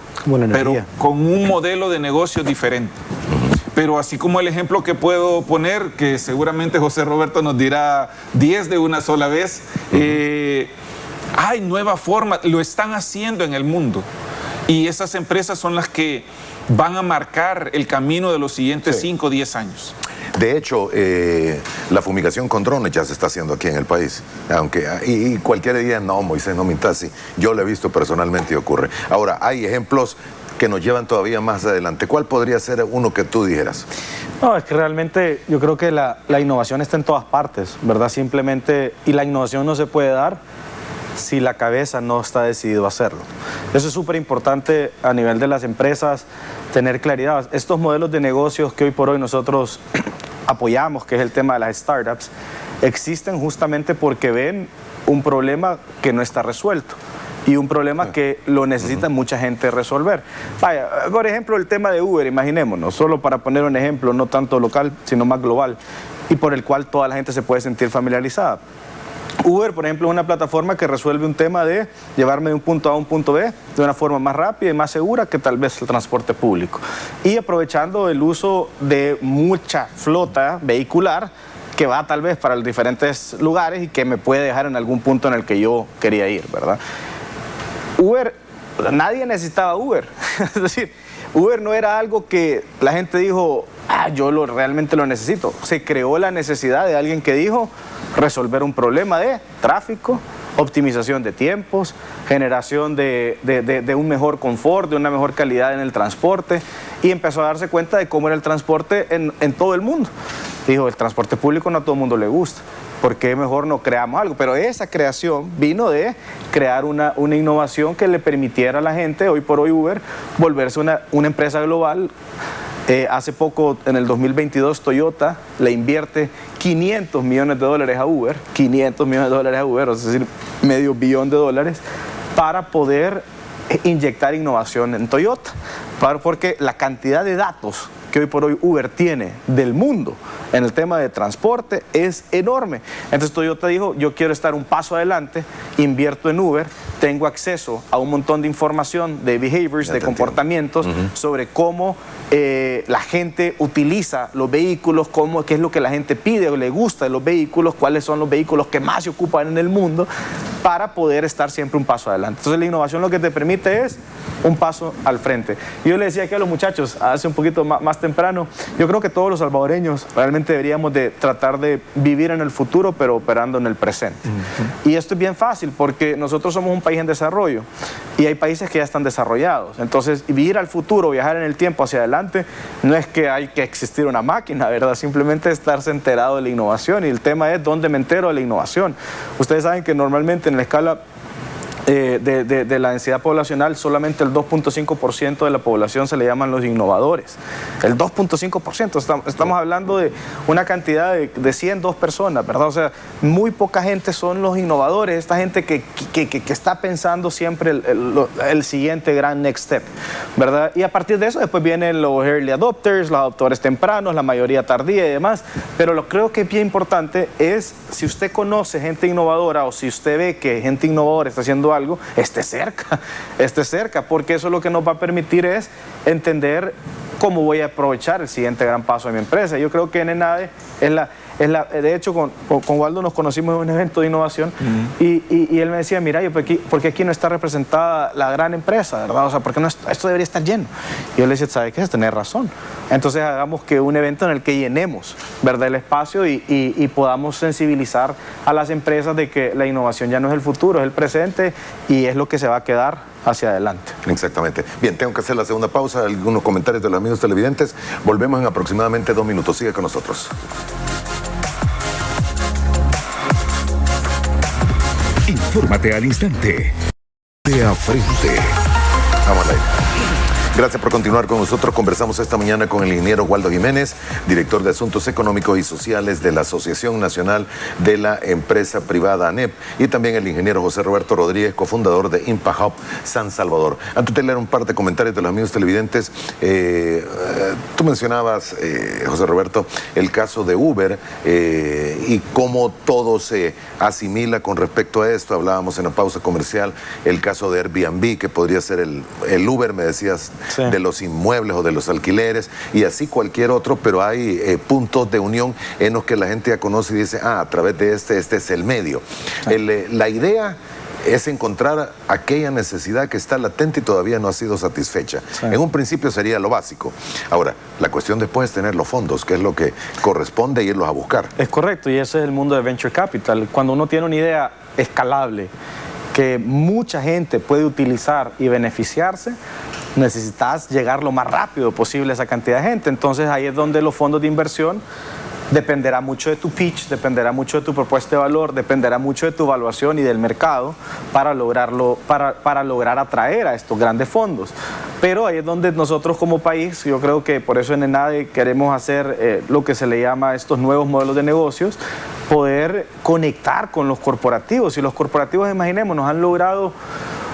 pero con un modelo de negocio diferente. Pero así como el ejemplo que puedo poner, que seguramente José Roberto nos dirá 10 de una sola vez, hay nuevas formas, lo están haciendo en el mundo. Y esas empresas son las que van a marcar el camino de los siguientes 5 o 10 años. De hecho, la fumigación con drones ya se está haciendo aquí en el país. Y cualquiera diría, no, Moisés, no mintas, sí. Yo lo he visto personalmente y ocurre. Ahora, hay ejemplos que nos llevan todavía más adelante. ¿Cuál podría ser uno que tú dijeras? No, es que realmente yo creo que la innovación está en todas partes, ¿verdad? Simplemente, y la innovación no se puede dar si la cabeza no está decidido a hacerlo. Eso es súper importante a nivel de las empresas, tener claridad. Estos modelos de negocios que hoy por hoy nosotros apoyamos, que es el tema de las startups, existen justamente porque ven un problema que no está resuelto y un problema que lo necesita mucha gente resolver. Vaya, por ejemplo, el tema de Uber, imaginémonos, solo para poner un ejemplo, no tanto local, sino más global, y por el cual toda la gente se puede sentir familiarizada. Uber, por ejemplo, es una plataforma que resuelve un tema de llevarme de un punto A a un punto B de una forma más rápida y más segura que tal vez el transporte público. Y aprovechando el uso de mucha flota vehicular que va tal vez para los diferentes lugares y que me puede dejar en algún punto en el que yo quería ir, ¿verdad? Uber, nadie necesitaba Uber. Es decir, Uber no era algo que la gente dijo, yo realmente lo necesito. Se creó la necesidad de alguien que dijo resolver un problema de tráfico, optimización de tiempos, generación de un mejor confort, de una mejor calidad en el transporte, y empezó a darse cuenta de cómo era el transporte en todo el mundo. Dijo, el transporte público no a todo el mundo le gusta, ¿por qué mejor no creamos algo? Pero esa creación vino de crear una innovación que le permitiera a la gente, hoy por hoy Uber, volverse una empresa global. Hace poco, en el 2022, Toyota le invierte $500 millones a Uber, $500 millones a Uber, es decir, $500 millones, para poder inyectar innovación en Toyota, porque la cantidad de datos que hoy por hoy Uber tiene del mundo en el tema de transporte es enorme. Entonces Toyota dijo, yo quiero estar un paso adelante, invierto en Uber, tengo acceso a un montón de información, de behaviors, de comportamientos, sobre cómo la gente utiliza los vehículos, qué es lo que la gente pide o le gusta de los vehículos, cuáles son los vehículos que más se ocupan en el mundo, para poder estar siempre un paso adelante. Entonces la innovación lo que te permite es un paso al frente. Yo le decía aquí a los muchachos hace un poquito más temprano, yo creo que todos los salvadoreños realmente deberíamos de tratar de vivir en el futuro, pero operando en el presente. Y esto es bien fácil porque nosotros somos un país en desarrollo y hay países que ya están desarrollados. Entonces, vivir al futuro, viajar en el tiempo hacia adelante, no es que hay que existir una máquina, ¿verdad? Simplemente estarse enterado de la innovación, y el tema es dónde me entero de la innovación. Ustedes saben que normalmente en la escala de la densidad poblacional, solamente el 2.5% de la población se le llaman los innovadores. El 2.5%, estamos hablando de una cantidad de 102 personas, ¿verdad? O sea, muy poca gente son los innovadores, esta gente que está pensando siempre el siguiente gran next step, ¿verdad? Y a partir de eso después vienen los early adopters, los adoptores tempranos, la mayoría tardía y demás. Pero lo creo que es bien importante es, si usted conoce gente innovadora o si usted ve que gente innovadora está haciendo algo, esté cerca, porque eso lo que nos va a permitir es entender cómo voy a aprovechar el siguiente gran paso de mi empresa. Yo creo que en ENADE de hecho con Waldo nos conocimos en un evento de innovación y él me decía, mira, ¿por qué aquí no está representada la gran empresa, verdad? O sea, ¿por qué no esto debería estar lleno? Y yo le decía, ¿sabes qué? Tenés razón. Entonces hagamos que un evento en el que llenemos, ¿verdad?, el espacio y podamos sensibilizar a las empresas de que la innovación ya no es el futuro, es el presente y es lo que se va a quedar hacia adelante. Exactamente. Bien, tengo que hacer la segunda pausa, algunos comentarios de los amigos televidentes. Volvemos en aproximadamente 2 minutos. Sigue con nosotros. Infórmate al instante. De a frente. Vamos a ver. Gracias por continuar con nosotros. Conversamos esta mañana con el ingeniero Waldo Jiménez, director de Asuntos Económicos y Sociales de la Asociación Nacional de la Empresa Privada ANEP, y también el ingeniero José Roberto Rodríguez, cofundador de Impact Hub San Salvador. Antes de leer un par de comentarios de los amigos televidentes, tú mencionabas, José Roberto, el caso de Uber y cómo todo se asimila con respecto a esto. Hablábamos en la pausa comercial el caso de Airbnb, que podría ser el Uber, me decías, sí, de los inmuebles o de los alquileres, y así cualquier otro, pero hay puntos de unión en los que la gente ya conoce y dice, a través de este es el medio. Sí. La idea es encontrar aquella necesidad que está latente y todavía no ha sido satisfecha. Sí. En un principio sería lo básico. Ahora, la cuestión después es tener los fondos, que es lo que corresponde irlos a buscar. Es correcto, y ese es el mundo de Venture Capital. Cuando uno tiene una idea escalable, que mucha gente puede utilizar y beneficiarse, necesitas llegar lo más rápido posible a esa cantidad de gente. Entonces ahí es donde los fondos de inversión dependerá mucho de tu pitch, dependerá mucho de tu propuesta de valor, dependerá mucho de tu evaluación y del mercado para lograr atraer a estos grandes fondos. Pero ahí es donde nosotros como país, yo creo que por eso en ENADE queremos hacer lo que se le llama estos nuevos modelos de negocios, poder conectar con los corporativos. Y los corporativos, imaginemos, nos han logrado,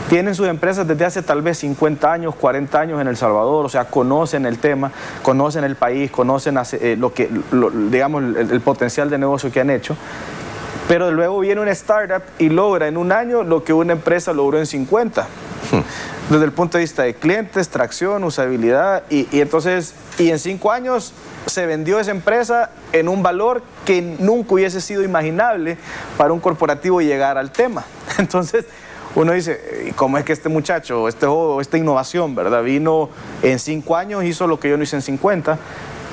tienen sus empresas desde hace tal vez 50 años, 40 años en El Salvador, o sea, conocen el tema, conocen el país, conocen digamos, el potencial de negocio que han hecho, pero luego viene una startup y logra en un año lo que una empresa logró en 50. desde el punto de vista de clientes, tracción, usabilidad, y en 5 años se vendió esa empresa en un valor que nunca hubiese sido imaginable para un corporativo llegar al tema. Entonces uno dice, ¿cómo es que este muchacho, esta innovación, ¿verdad? Vino en 5 años, hizo lo que yo no hice en 50,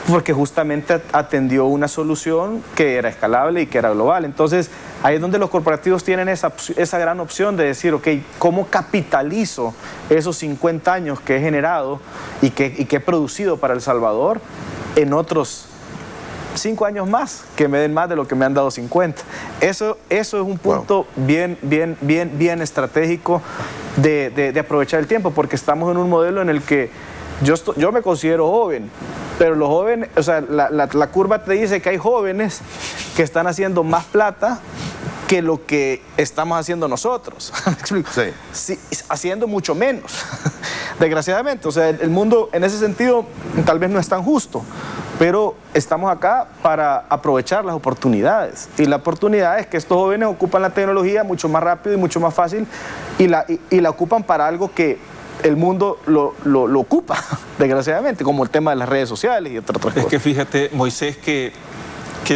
porque justamente atendió una solución que era escalable y que era global. Entonces, ahí es donde los corporativos tienen esa gran opción de decir, ok, ¿cómo capitalizo esos 50 años que he generado y que he producido para El Salvador en otros 5 años más, que me den más de lo que me han dado 50? Eso es un punto bien estratégico de aprovechar el tiempo, porque estamos en un modelo en el que yo me considero joven, pero los jóvenes, o sea, la curva te dice que hay jóvenes que están haciendo más plata que lo que estamos haciendo nosotros. ¿Me explico? Sí, haciendo mucho menos, desgraciadamente. O sea, el mundo en ese sentido tal vez no es tan justo, pero estamos acá para aprovechar las oportunidades. Y la oportunidad es que estos jóvenes ocupan la tecnología mucho más rápido y mucho más fácil, y la ocupan para algo que el mundo lo ocupa, desgraciadamente, como el tema de las redes sociales y otras cosas. Es que fíjate, Moisés, que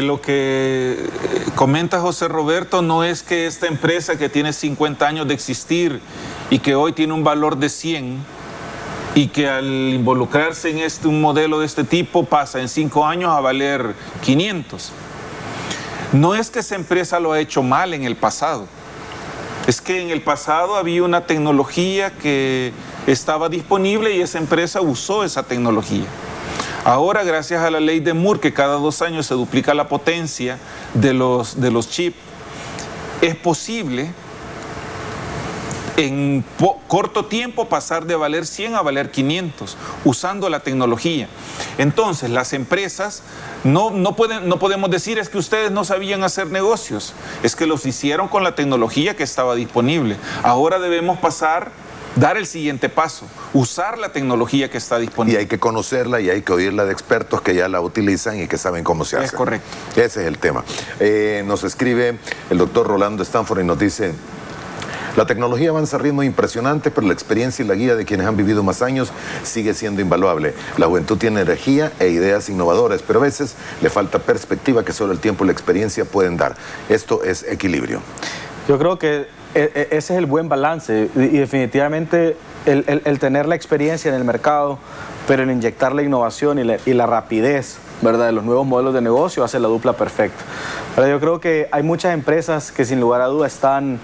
lo que comenta José Roberto no es que esta empresa que tiene 50 años de existir y que hoy tiene un valor de 100 y que al involucrarse en un modelo de este tipo pasa en 5 años a valer 500. No es que esa empresa lo ha hecho mal en el pasado. Es que en el pasado había una tecnología que estaba disponible y esa empresa usó esa tecnología. Ahora, gracias a la ley de Moore, que cada 2 años se duplica la potencia de los chips, es posible en corto tiempo pasar de valer 100 a valer 500, usando la tecnología. Entonces, las empresas no podemos decir es que ustedes no sabían hacer negocios, es que los hicieron con la tecnología que estaba disponible. Ahora debemos dar el siguiente paso, usar la tecnología que está disponible. Y hay que conocerla y hay que oírla de expertos que ya la utilizan y que saben cómo se hace. Es correcto. Ese es el tema. Nos escribe el doctor Rolando Stanford y nos dice: la tecnología avanza a ritmo impresionante, pero la experiencia y la guía de quienes han vivido más años sigue siendo invaluable. La juventud tiene energía e ideas innovadoras, pero a veces le falta perspectiva que solo el tiempo y la experiencia pueden dar. Esto es equilibrio. Yo creo que ese es el buen balance, y definitivamente el tener la experiencia en el mercado, pero el inyectar la innovación y la rapidez, ¿verdad?, de los nuevos modelos de negocio hace la dupla perfecta. Pero yo creo que hay muchas empresas que sin lugar a duda están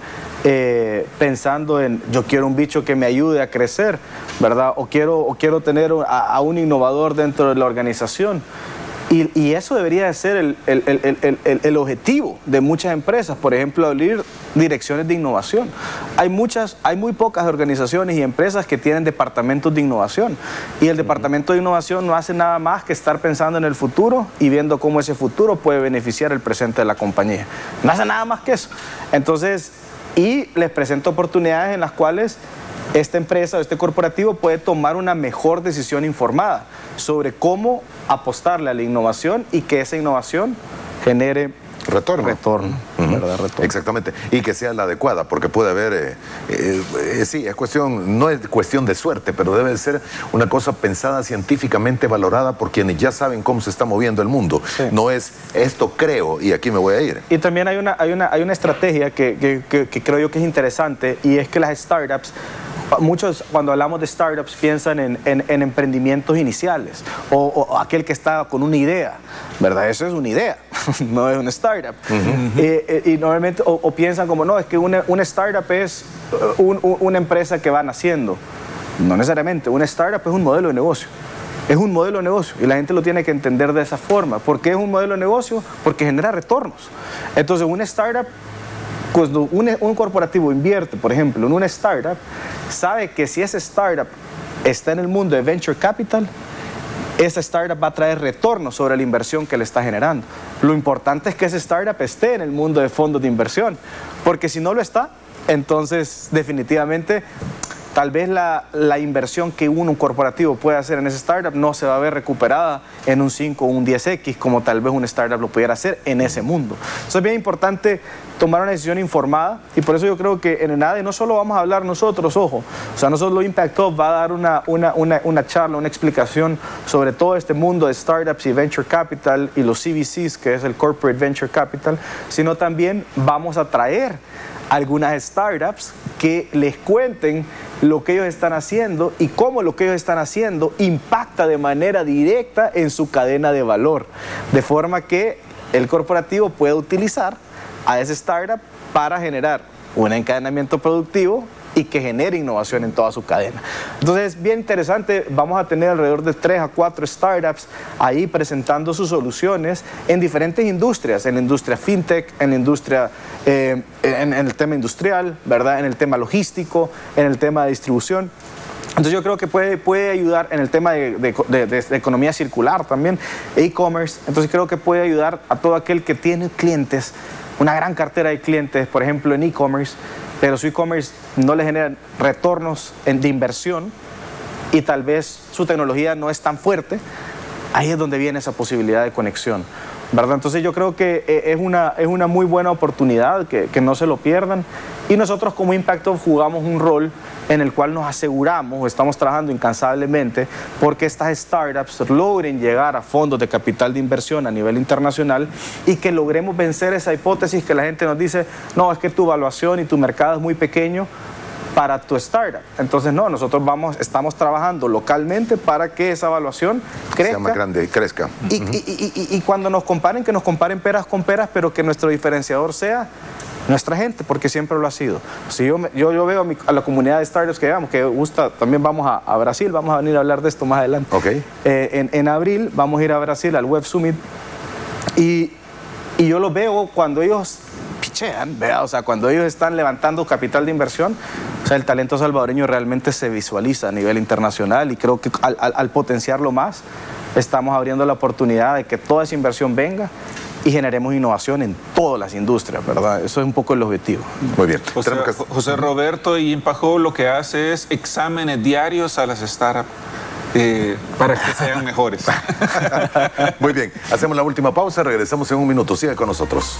pensando en: yo quiero un bicho que me ayude a crecer, ¿verdad? O quiero tener a un innovador dentro de la organización. Y eso debería de ser el objetivo de muchas empresas. Por ejemplo, abrir direcciones de innovación. Hay muy pocas organizaciones y empresas que tienen departamentos de innovación. Y el departamento de innovación no hace nada más que estar pensando en el futuro y viendo cómo ese futuro puede beneficiar el presente de la compañía. No hace nada más que eso. Entonces, y les presenta oportunidades en las cuales esta empresa o este corporativo puede tomar una mejor decisión informada sobre cómo apostarle a la innovación y que esa innovación genere retorno. ¿Verdad? Retorno. Exactamente. Y que sea la adecuada, porque puede haber, sí, no es cuestión de suerte, pero debe ser una cosa pensada científicamente, valorada por quienes ya saben cómo se está moviendo el mundo. Sí. No es esto creo y aquí me voy a ir. Y también hay una estrategia que creo yo que es interesante, y es que las startups, muchos cuando hablamos de startups piensan en emprendimientos iniciales o aquel que está con una idea, ¿verdad? Eso es una idea, no es una startup. Y normalmente o piensan como: no, es que una startup es una empresa que va naciendo. No necesariamente, una startup es un modelo de negocio. Es un modelo de negocio y la gente lo tiene que entender de esa forma. ¿Por qué es un modelo de negocio? Porque genera retornos. Entonces, una startup, cuando un corporativo invierte, por ejemplo, en una startup, sabe que si esa startup está en el mundo de venture capital, esa startup va a traer retorno sobre la inversión que le está generando. Lo importante es que esa startup esté en el mundo de fondos de inversión, porque si no lo está, entonces definitivamente tal vez la inversión que un corporativo puede hacer en ese startup no se va a ver recuperada en un 5 o un 10X como tal vez un startup lo pudiera hacer en ese mundo. Entonces es bien importante tomar una decisión informada y por eso yo creo que en ENADE no solo vamos a hablar nosotros, ojo, o sea, no solo Impact Hub va a dar una charla, una explicación sobre todo este mundo de startups y venture capital y los CVCs, que es el Corporate Venture Capital, sino también vamos a traer algunas startups que les cuenten lo que ellos están haciendo y cómo lo que ellos están haciendo impacta de manera directa en su cadena de valor, de forma que el corporativo pueda utilizar a ese startup para generar un encadenamiento productivo y que genere innovación en toda su cadena. Entonces, bien interesante, vamos a tener alrededor de 3 a 4 startups ahí presentando sus soluciones en diferentes industrias, en la industria fintech, en la industria, en el tema industrial, ¿verdad? En el tema logístico, en el tema de distribución. Entonces yo creo que puede ayudar en el tema de economía circular también, e-commerce. Entonces creo que puede ayudar a todo aquel que tiene clientes, una gran cartera de clientes, por ejemplo en e-commerce, pero su e-commerce no le genera retornos de inversión y tal vez su tecnología no es tan fuerte. Ahí es donde viene esa posibilidad de conexión, ¿verdad? Entonces yo creo que es una muy buena oportunidad, que no se lo pierdan. Y nosotros como Impact Hub jugamos un rol en el cual nos aseguramos, estamos trabajando incansablemente porque estas startups logren llegar a fondos de capital de inversión a nivel internacional y que logremos vencer esa hipótesis que la gente nos dice, no, es que tu evaluación y tu mercado es muy pequeño para tu startup. Entonces no, nosotros estamos trabajando localmente para que esa evaluación crezca. Sea más grande y crezca. Y cuando nos comparen, que nos comparen peras con peras, pero que nuestro diferenciador sea nuestra gente, porque siempre lo ha sido. Si yo veo a la comunidad de startups que llevamos, que gusta, también vamos a Brasil, vamos a venir a hablar de esto más adelante. Okay. En abril vamos a ir a Brasil al Web Summit y yo lo veo cuando ellos pichean, ¿verdad? O sea, cuando ellos están levantando capital de inversión, o sea, el talento salvadoreño realmente se visualiza a nivel internacional y creo que al potenciarlo más, estamos abriendo la oportunidad de que toda esa inversión venga y generemos innovación en todas las industrias, ¿verdad? Eso es un poco el objetivo. Muy bien. José Roberto y Impact Hub lo que hace es exámenes diarios a las startups para que sean mejores. Muy bien. Hacemos la última pausa, regresamos en un minuto. Siga con nosotros.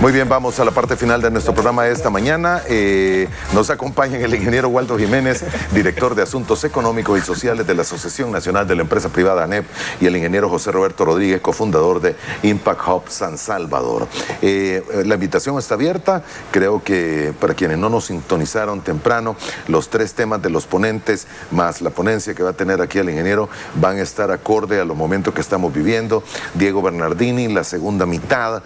Muy bien, vamos a la parte final de nuestro programa de esta mañana. Nos acompaña el ingeniero Waldo Jiménez, director de Asuntos Económicos y Sociales de la Asociación Nacional de la Empresa Privada ANEP, y el ingeniero José Roberto Rodríguez, cofundador de Impact Hub San Salvador. La invitación está abierta. Creo que para quienes no nos sintonizaron temprano, los 3 temas de los ponentes, más la ponencia que va a tener aquí el ingeniero, van a estar acorde a los momentos que estamos viviendo. Diego Bernardini, la segunda mitad,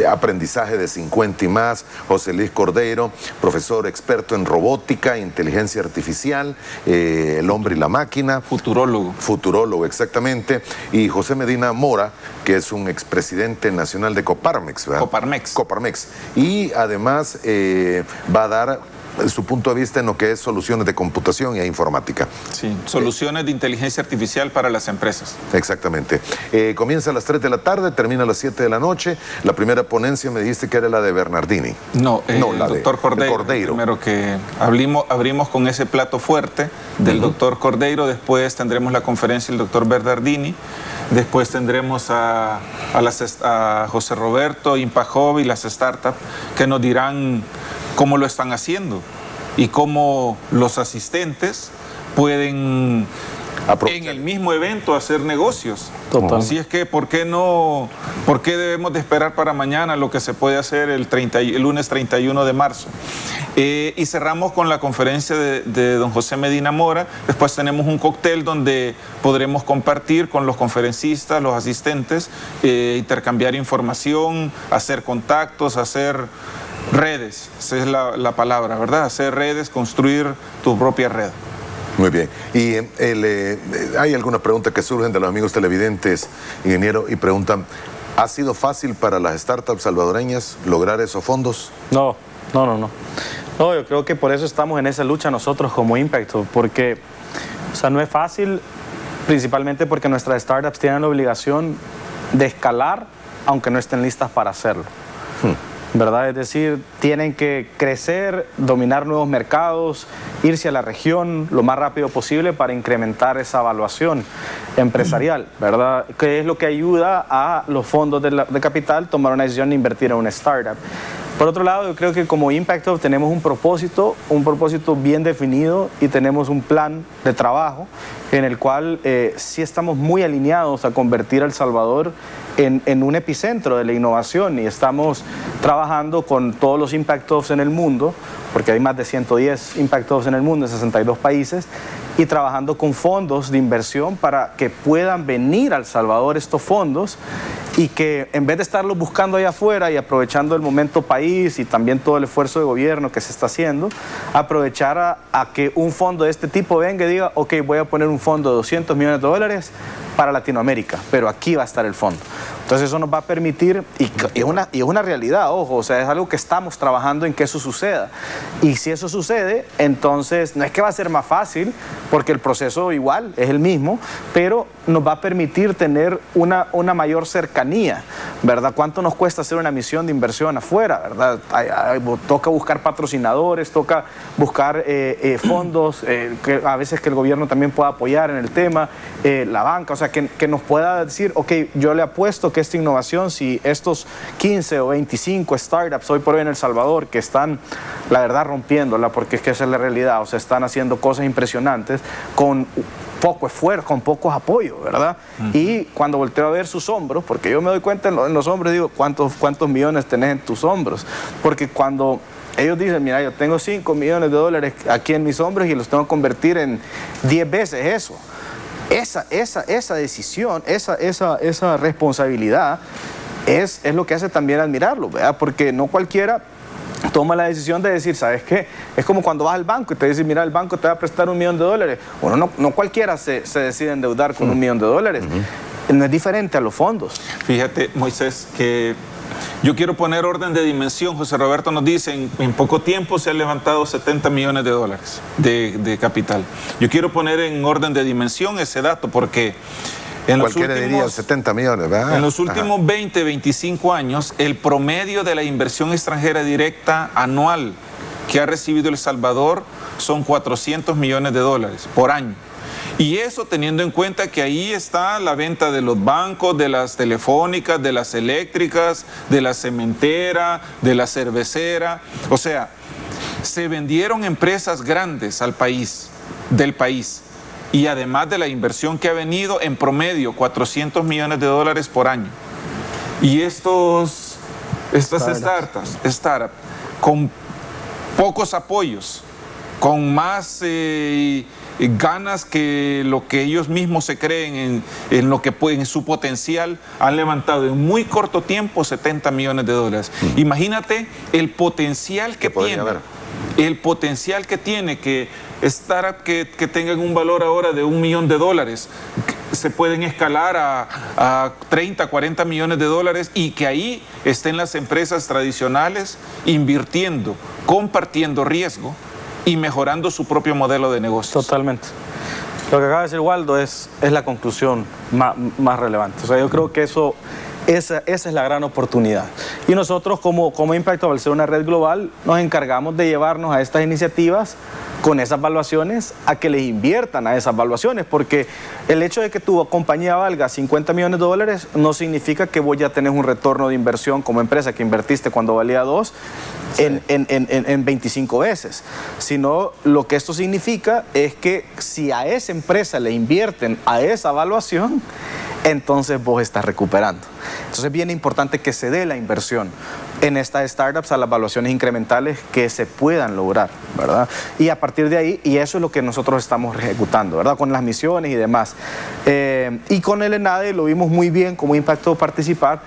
aprendizaje de 50 y más. José Luis Cordeiro, profesor experto en robótica, inteligencia artificial, el hombre y la máquina. Futurólogo, exactamente. Y José Medina Mora, que es un expresidente nacional de Coparmex, ¿verdad? Coparmex. Y además va a dar su punto de vista en lo que es soluciones de computación e informática. Sí, soluciones de inteligencia artificial para las empresas. Exactamente. Comienza a las 3 de la tarde, termina a las 7 de la noche. La primera ponencia me dijiste que era la de Bernardini. No, el doctor Cordeiro. Primero que abrimos con ese plato fuerte del doctor Cordeiro, después tendremos la conferencia del doctor Bernardini, después tendremos a José Roberto, Impact Hub y las startups que nos dirán cómo lo están haciendo y cómo los asistentes pueden en el mismo evento hacer negocios. Total. Así es que, ¿por qué debemos de esperar para mañana lo que se puede hacer el lunes 31 de marzo? Y cerramos con la conferencia de don José Medina Mora. Después tenemos un cóctel donde podremos compartir con los conferencistas, los asistentes, intercambiar información, hacer contactos, hacer redes. Esa es la palabra, ¿verdad? Hacer redes, construir tu propia red. Muy bien. Y hay algunas preguntas que surgen de los amigos televidentes, ingeniero, y preguntan, ¿ha sido fácil para las startups salvadoreñas lograr esos fondos? No, yo creo que por eso estamos en esa lucha nosotros como Impact Hub, porque, o sea, no es fácil principalmente porque nuestras startups tienen la obligación de escalar, aunque no estén listas para hacerlo. ¿Verdad? Es decir, tienen que crecer, dominar nuevos mercados, irse a la región lo más rápido posible para incrementar esa evaluación empresarial, ¿verdad? Que es lo que ayuda a los fondos de capital tomar una decisión de invertir en una startup. Por otro lado, yo creo que como Impact Hub tenemos un propósito bien definido y tenemos un plan de trabajo en el cual sí estamos muy alineados a convertir a El Salvador en un epicentro de la innovación, y estamos trabajando con todos los Impact Hubs en el mundo, porque hay más de 110 Impact Hubs en el mundo, en 62 países, y trabajando con fondos de inversión para que puedan venir a El Salvador estos fondos, y que en vez de estarlos buscando allá afuera y aprovechando el momento país y también todo el esfuerzo de gobierno que se está haciendo, aprovechar a que un fondo de este tipo venga y diga, ok, voy a poner un fondo de $200 millones para Latinoamérica, pero aquí va a estar el fondo. Entonces eso nos va a permitir, y es una realidad, ojo, o sea, es algo que estamos trabajando en que eso suceda. Y si eso sucede, entonces no es que va a ser más fácil, porque el proceso igual es el mismo, pero nos va a permitir tener una mayor cercanía, ¿verdad? ¿Cuánto nos cuesta hacer una misión de inversión afuera, verdad? Toca buscar patrocinadores, toca buscar fondos, que a veces que el gobierno también pueda apoyar en el tema, la banca, o sea, que nos pueda decir, ok, yo le apuesto que esta innovación, si estos 15 o 25 startups hoy por hoy en El Salvador que están, la verdad, rompiéndola, porque es que esa es la realidad, o sea, están haciendo cosas impresionantes con poco esfuerzo, con pocos apoyos, ¿verdad? Y cuando volteo a ver sus hombros, porque yo me doy cuenta en los hombros, digo, ¿cuántos millones tenés en tus hombros? Porque cuando ellos dicen, mira, yo tengo $5 millones aquí en mis hombros y los tengo que convertir en 10 veces eso. Esa decisión, esa responsabilidad es lo que hace también admirarlo, ¿verdad? Porque no cualquiera toma la decisión de decir, ¿sabes qué? Es como cuando vas al banco y te dicen, mira, el banco te va a prestar $1 millón. Bueno, no cualquiera se decide endeudar con $1 millón. No es diferente a los fondos. Fíjate, Moisés, que yo quiero poner orden de dimensión. José Roberto nos dice, en poco tiempo se han levantado $70 millones de capital. Yo quiero poner en orden de dimensión ese dato, porque cualquiera diría 70 millones, ¿verdad? En los últimos 20, 25 años, el promedio de la inversión extranjera directa anual que ha recibido El Salvador son $400 millones por año. Y eso teniendo en cuenta que ahí está la venta de los bancos, de las telefónicas, de las eléctricas, de la cementera, de la cervecera. O sea, se vendieron empresas grandes del país. Y además de la inversión que ha venido, en promedio, $400 millones por año. Y estas startups, con pocos apoyos, con más ganas que lo que ellos mismos se creen en su potencial, han levantado en muy corto tiempo $70 millones. Imagínate el potencial que tiene. El potencial que tiene que startups que tengan un valor ahora de $1 millón, se pueden escalar a 30, 40 millones de dólares, y que ahí estén las empresas tradicionales invirtiendo, compartiendo riesgo y mejorando su propio modelo de negocios. Totalmente. Lo que acaba de decir Waldo es la conclusión más relevante. O sea, yo creo que esa es la gran oportunidad. Y nosotros como Impact Hub, al ser una red global, nos encargamos de llevarnos a estas iniciativas con esas valuaciones a que les inviertan a esas valuaciones, porque el hecho de que tu compañía valga $50 millones no significa que vos ya tenés un retorno de inversión como empresa que invertiste cuando valía 2 en 25 veces, sino lo que esto significa es que si a esa empresa le invierten a esa valuación, entonces vos estás recuperando. Entonces es bien importante que se dé la inversión en estas startups a las valuaciones incrementales que se puedan lograr, ¿verdad? Y a partir de ahí, y eso es lo que nosotros estamos ejecutando, ¿verdad? Con las misiones y demás. Y con el ENADE lo vimos muy bien como Impact Hub participar,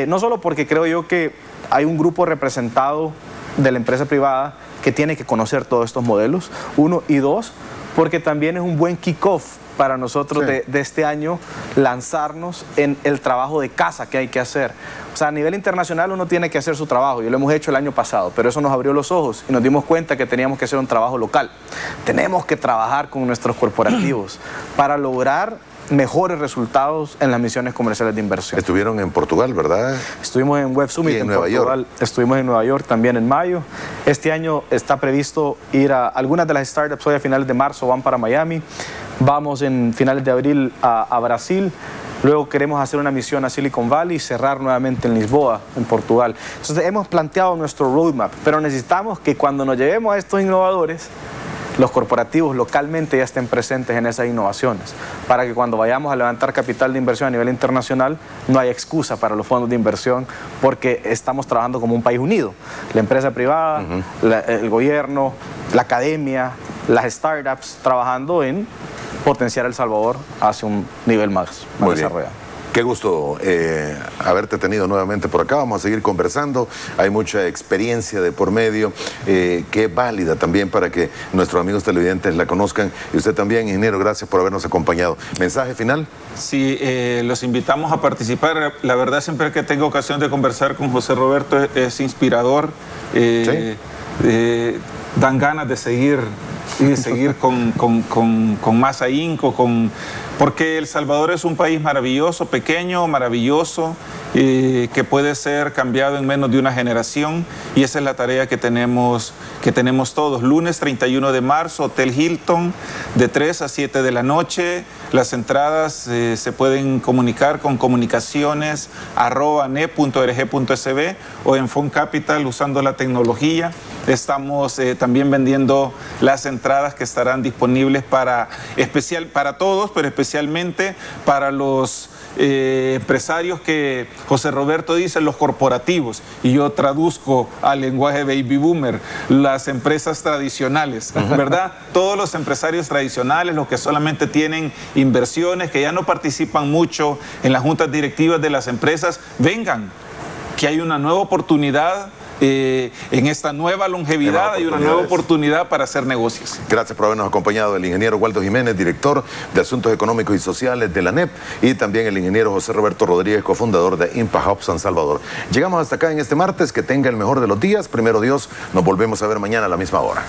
no solo porque creo yo que hay un grupo representado de la empresa privada que tiene que conocer todos estos modelos, 1, y 2, porque también es un buen kick-off para nosotros de este año lanzarnos en el trabajo de casa que hay que hacer. O sea, a nivel internacional uno tiene que hacer su trabajo, y lo hemos hecho el año pasado, pero eso nos abrió los ojos y nos dimos cuenta que teníamos que hacer un trabajo local. Tenemos que trabajar con nuestros corporativos para lograr mejores resultados en las misiones comerciales de inversión. Estuvieron en Portugal, ¿verdad? Estuvimos en Web Summit en Nueva Portugal. York. Estuvimos en Nueva York también en mayo. Este año está previsto ir a algunas de las startups hoy a finales de marzo van para Miami. Vamos en finales de abril a Brasil. Luego queremos hacer una misión a Silicon Valley y cerrar nuevamente en Lisboa, en Portugal. Entonces hemos planteado nuestro roadmap, pero necesitamos que cuando nos llevemos a estos innovadores, los corporativos localmente ya estén presentes en esas innovaciones, para que cuando vayamos a levantar capital de inversión a nivel internacional no haya excusa para los fondos de inversión, porque estamos trabajando como un país unido. La empresa privada, el gobierno, la academia, las startups, trabajando en potenciar El Salvador hacia un nivel más desarrollado. Qué gusto haberte tenido nuevamente por acá. Vamos a seguir conversando. Hay mucha experiencia de por medio que es válida también para que nuestros amigos televidentes la conozcan. Y usted también, ingeniero, gracias por habernos acompañado. ¿Mensaje final? Sí, los invitamos a participar. La verdad, siempre que tengo ocasión de conversar con José Roberto es inspirador. ¿Sí? Dan ganas de seguir y de seguir con más ahínco, porque El Salvador es un país maravilloso, pequeño, maravilloso, que puede ser cambiado en menos de una generación, y esa es la tarea que tenemos todos. Lunes 31 de marzo, Hotel Hilton, de 3 a 7 de la noche. Las entradas se pueden comunicar con comunicaciones@nep.org.sb o en Fond Capital usando la tecnología. Estamos también vendiendo las entradas que estarán disponibles para todos, pero especialmente para los empresarios que José Roberto dice, los corporativos, y yo traduzco al lenguaje baby boomer, las empresas tradicionales, ¿verdad? Todos los empresarios tradicionales, los que solamente tienen inversiones, que ya no participan mucho en las juntas directivas de las empresas, vengan, que hay una nueva oportunidad. En esta nueva longevidad hay una nueva oportunidad para hacer negocios. Gracias por habernos acompañado el ingeniero Waldo Jiménez, director de Asuntos Económicos y Sociales de la NEP, y también el ingeniero José Roberto Rodríguez, cofundador de Impact Hub San Salvador. Llegamos hasta acá en este martes. Que tenga el mejor de los días. Primero Dios, nos volvemos a ver mañana a la misma hora.